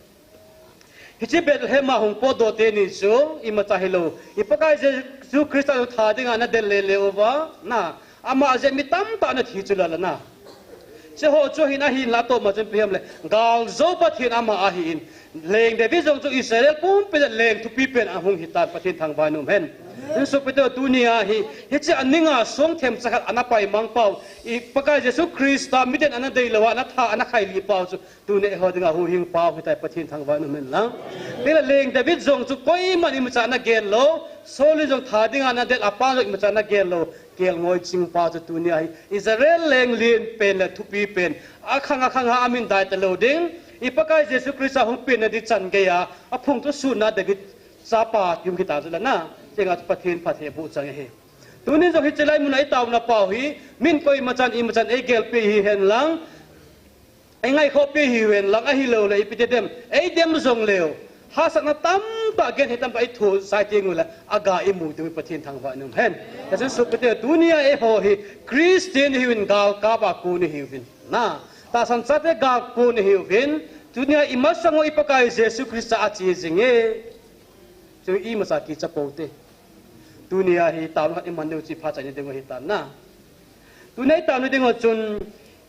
hichi Bethlehem ma hong po do te ni chu ima ta hello ipakai je Krista tha ding ana del le over na ama je mi tam ta na thi chula la na se ho chu hin a hin la to ma chen phem le gal zo pathin ama a hin leng David jong chu Israel pum pe leng thu pi pen a hong hitan pathin thang ba nu men in so pe to dunia hi hichi aninga song them chakhat ana pai mang pau I pakai Jesu Krista miden ana dei lawa na tha ana khai li pau chu tu ne ho dinga hu hing pau hitai pathin thang ba nu men lang pela leng David jong chu koi mani ma cha na gen lo soli jong tha dinga na del apa jong ma cha na gen lo kel ngoi ching pa chu dunia hi Israel leng lin pen la thu pi pen akhanga amin dai ta lo ding I pakai Jesu Krista hong pen na di chan ge ya a phung tu su na David sa pa yum ki ta chu la na chenga pathin pathe bu chang he tunin jong hi chelai mun ai taw na pau hi min koi machan e gel pe hi hen lang ai ngai kho pe hi wen lang a hi lo le ipite dem ei dem jong leo ha sak na tam ta gen hitam pai thu sai ti ngula aga i mu tu pathin thang wa num hen ta chen su pete dunia e ho hi Christian hi win gal ka ba ku ni hi win na ta san sa te ga ku ni hi win dunia i masango ipakai Jesu Krista a chi jinge chu i masaki chapote dunia hi taw hat iman nu chi pha chai de hi tan na tunai taw nu de ngo chun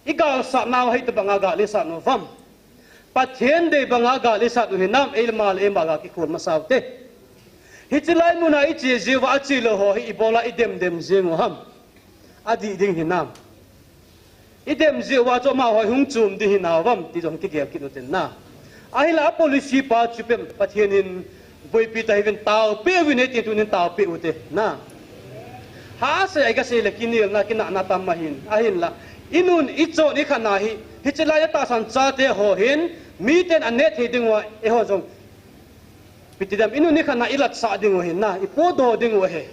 igal sa naw hai to banga ga le sa no vam pathen de banga ga le sa nu hi nam el mal e ma ga ki khol ma saw te hi chilai mu na I chi jiwa chi lo ho hi ibola idem jeng ham adi ding hi nam idem jiwa cho ma ho hung chum di hi naw vam ti jong ki gel ki no ten na ahila policy pa chupem pathenin boy pita even tao pe win ti tunin tao pe ute na ha se ai ga se le kinil na kina na tamahin ahin la inun icho ni khana hi hichela ya ta san cha te ho hin mi ten anet he ding wa e ho jong pitidam inu ni khana ilat sa ding wa he na ipo do ding wa he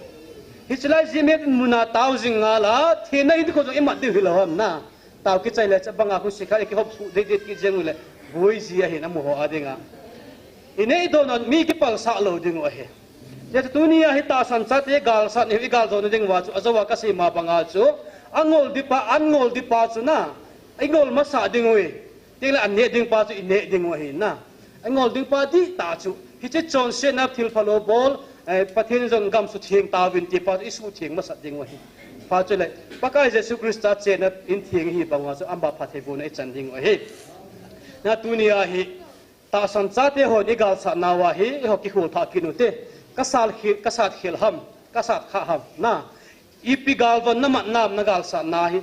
hichilai jimet muna thousand ngala thena hi ko jong imat ding hilawam na taw ki chai le cha banga khu sikha ki hop su de ki jeng le boi zia he na mo ho adinga ine do non mi ki pal sa lo ding wa he ya tunia hi ta san cha te gal san hi gal do ding wa chu azawa ka si ma banga chu angol di pa chu na angol ma sa ding we ting la ane ding pa chu ine ding wa hi na angol ding pa ti ta chu hi che chon se na thil phalo bol pathin jong gam su thing ta win ti pa isu thing ma sa ding wa hi pa chu le pakai jesu krista che na in thing hi banga chu amba phathe bu na chan ding wa hi na tunia hi ta san cha te ho ni gal sa na wa hi ho ki khul tha kinu te kasat khil ham kasat kha ham na ipigal von namat nam nagal sa na hi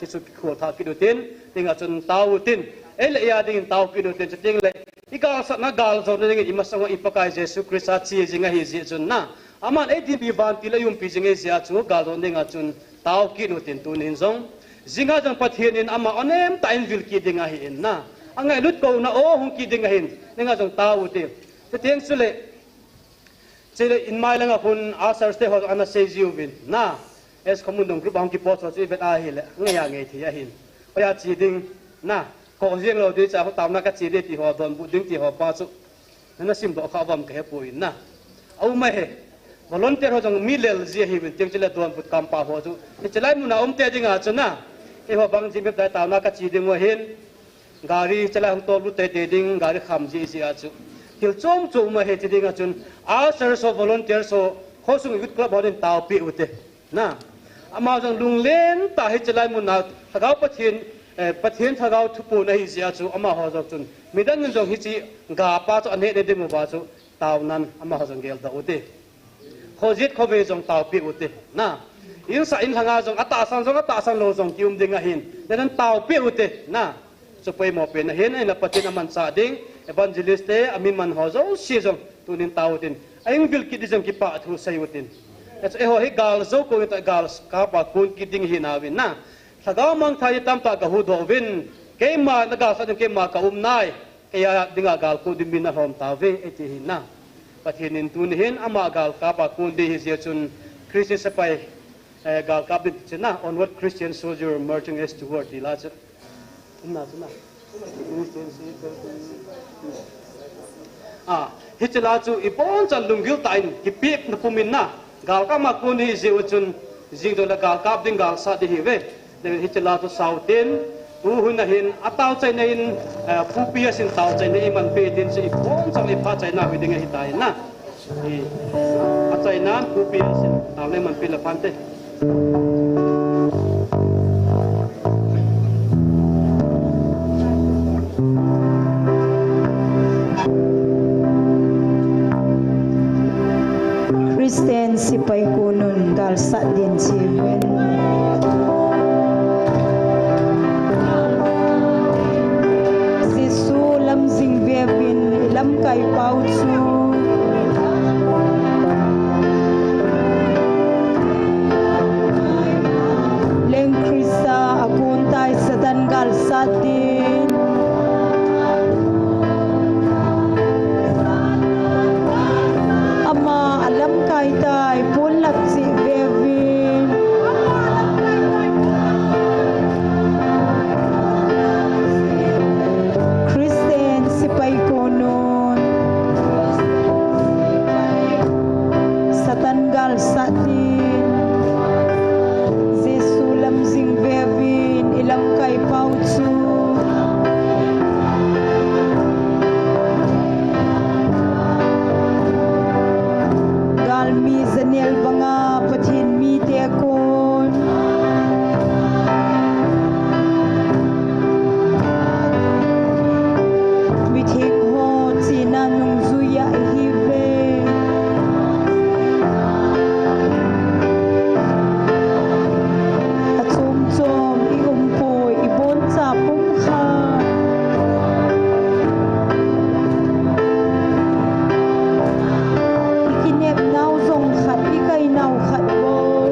chu ki khul tha kinu ten tinga chun tau tin ele ya ding tau kinu ten ting le igal sa na gal zo ne ngi masanga ipakai jesu krista chi jinga hi ji chun na aman e di bi ban ti la yum pi jinga sia chu gal zo ne nga chun tau kinu ten tu nin zong jinga jong pathian in ama onem ta in vil ki dinga hi in na angai lut ko na o hung ki dinga hin ninga jong tau te teng sule chele in mai langa hun asar ste ho ana se jiu vin na es komundong group ang ki pot so vet a hi le ngaya nge thi a hin oya chi ding na ko jeng lo de cha ho tam na ka chi de ti ho don bu ding ti ho pa chu na sim do kha bam ke pu in na au mai he volunteer ho jong milel ji hi vin teng chele don put kam pa ho chu chelai mu na te dinga chu na e ho bang ji me da tam na ka chi ding wa hin gari chelai hong to lu te ding gari kham ji si a chu til chom chom ma he ti dinga chun a ser so volunteer so khosung youth club bodin taw pi ute na ama jong lung len ta he chelai mun na thagau pathin thagau thupu na hi sia chu ama ho jong chun midan jong hi chi ga pa chu ane de ding ba chu taw nan ama ho jong gel da ute khojit khobe jong taw pi ute na in sa in hanga jong ata san lo jong kium dinga hin nan taw pi ute na supay mo pe na hin ay napatin naman sa ding evangeliste amin man ho zo si jong tunin tawutin ayong vil ki dijong ki pa thu sayutin et e ho hi gal zo ko ta gal ka pa kun ki ding hinawin na sagaw mang thai tam ta ka hu do win ke ma na ga sa ke ma ka nai kaya dinga gal ko din na hom ta ve eti hin na patinin tun hin ama gal ka pa kun di hi chun christian sapay gal ka bit na onward christian soldier marching eastward ila na hitla chu ipon chan lunggil tain ki pip na pumin na gal ka ma kun hi je chun jing do la gal kap ding gal sa di hi ve de hitla chu sautin u hun na hin ataw chai na in pupia sin taw chai na iman pe din chi ipon chang i pha chai na wi ding hi tai na i achai na pupia sin taw le man pe la pante Kristen sipay kunun gal sa din siwen si sulam sing bebin ilam kay pausu leng krista apuntay sa dan gal sa din alam kay tay pulak si Bevin Kristen si Paikonon sa tanggal sa din si sulam sing Bevin ilam kay pautsu mi zanel banga pathin mi te kon mi thik ho china nung zuya hi ve achom chom i poi i bon cha pum kha nau khát bôi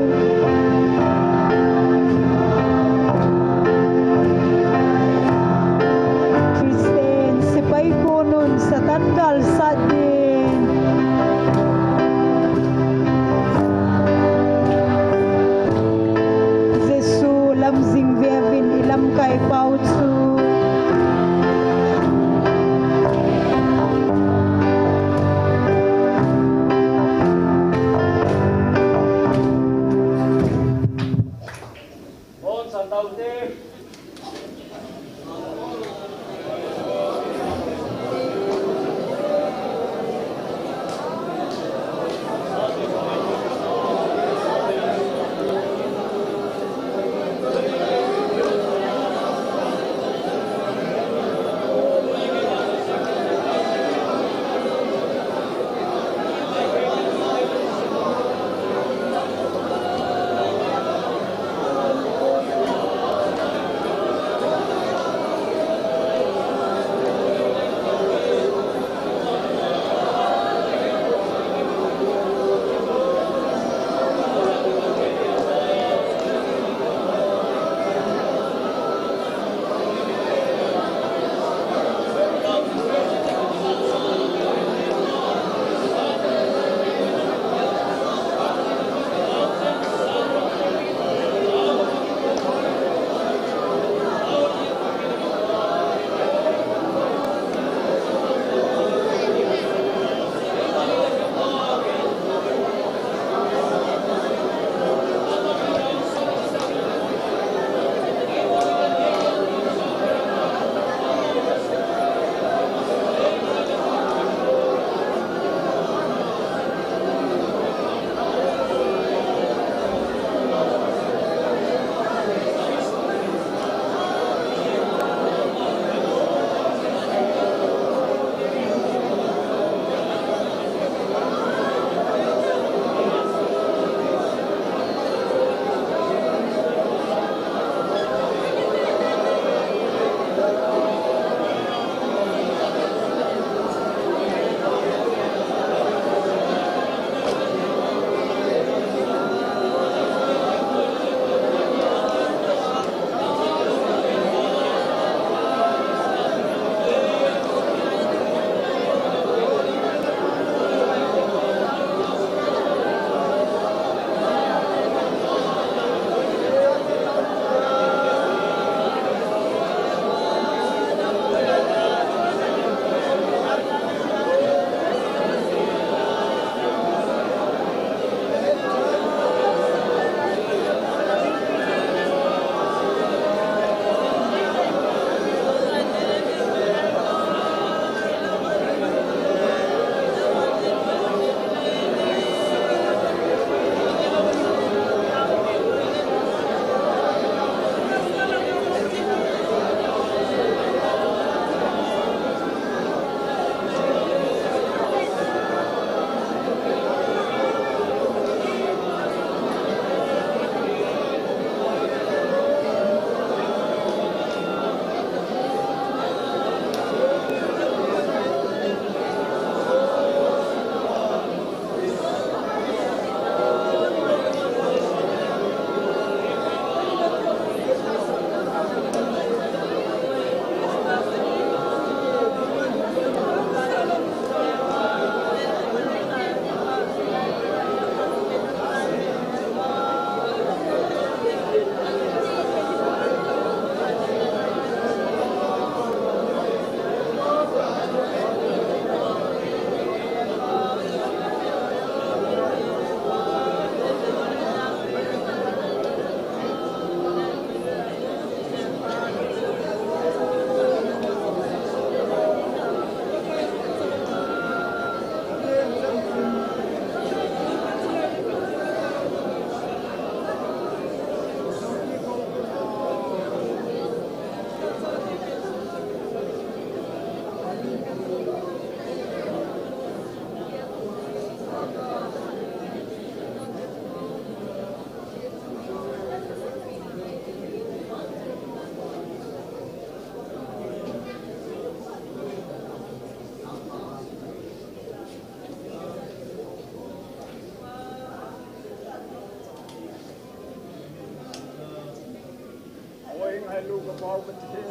mau betul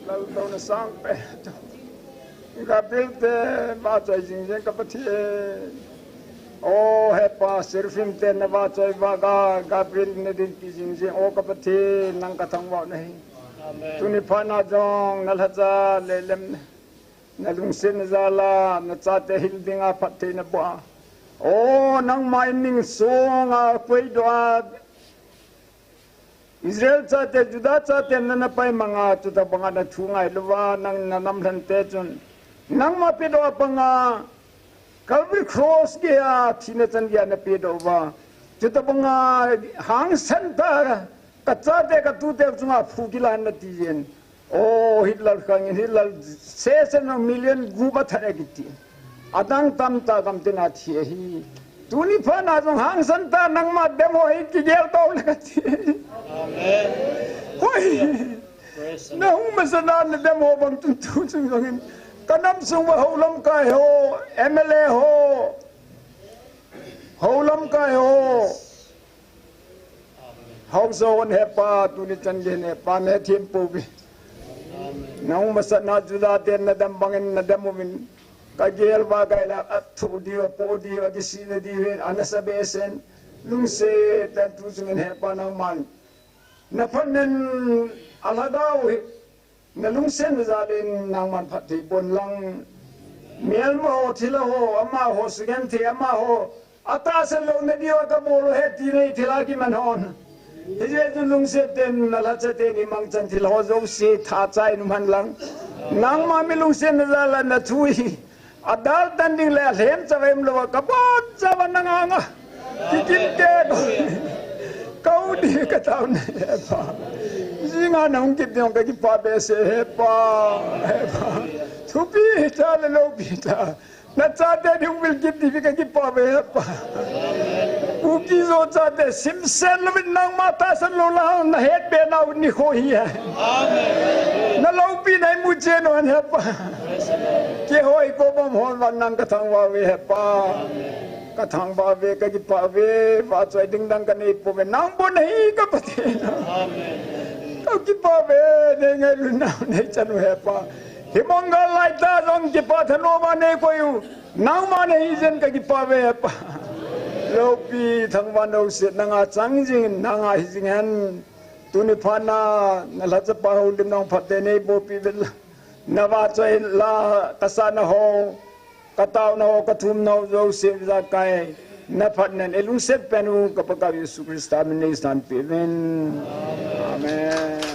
lalu tahun sampai Gabil te baca jinjeng kapati oh hepa surfing te na baca baga gabil ne din jinjeng oh kapati nang katang wa nahi tuni phana jong nalhaja lelem nalung sin zala na chate hildinga phatte na ba oh nang mining songa poi doa Israel chate juda chate na pai manga tu ta banga na thungai luwa nang nanam hante chun nang ma pedo panga Calvary Cross gya thine chan gya na pedo ba chuta panga hang santa kacha de ka tu te chunga phukila na tijen oh Hitler kang Hitler sesen million guba thare giti adang tam ta kam te na thi hi tuni phana jong hang santa nang ma demo hi ki gel to na ti amen hoi na masana na demo bang tu tu chung Kanam sungwa holam kai ho MLA ho holam kai ho hauso on hepa tuni change ne pa ne thim pu bi nang masana juda ten na dam bangin na damumin ka gel ba kai la athu diwa po diwa kisine diwen anasa besen lungse tan tu sungen hepa nang man na panen aladaw nalung sen zalin nang man phati bon lang miel mo thila ho ama ho sigen thi ama ho ata se lo ne dio ka bolo he ti nei thila ki man hon je lung se ten nala cha te ni mang chan thila ho zo se tha chai nu man lang nang ma mi lung sen zala na thui adal tanding le hem chawem lo ka bot chawa nanga kikin ke kau di ka tau ne pa Jinga nang kit yong kaki pa bese hepa thupi ta le lo pita na cha te ding bil kit di kaki pa be hepa uki zo cha te sim sen lo nang mata san lo la na het be na ni kho hi hai amen na lo pi nai mu che no an hepa ke hoi ko bom hon wan nang ka thang wa we hepa ka thang ba ve kaki pa ve wa chai ding dang ka nei po be nang bo nei ka pate amen Kau kipa be dengan lunau ne chanu hepa. Himongal laita dong kipa thano mane koyu. Nang mane ijen ka kipa be hepa. Lopi thangwan no sit nanga changjing nanga hijingan tuni phana nalacha pa holding nong phatte nei bopi bel. Nawa chai la kasana ho kataw na ho kathum no zo sim za kai. Na phatnen elung set penu kapaka Yesu Krista min stan piven Amen.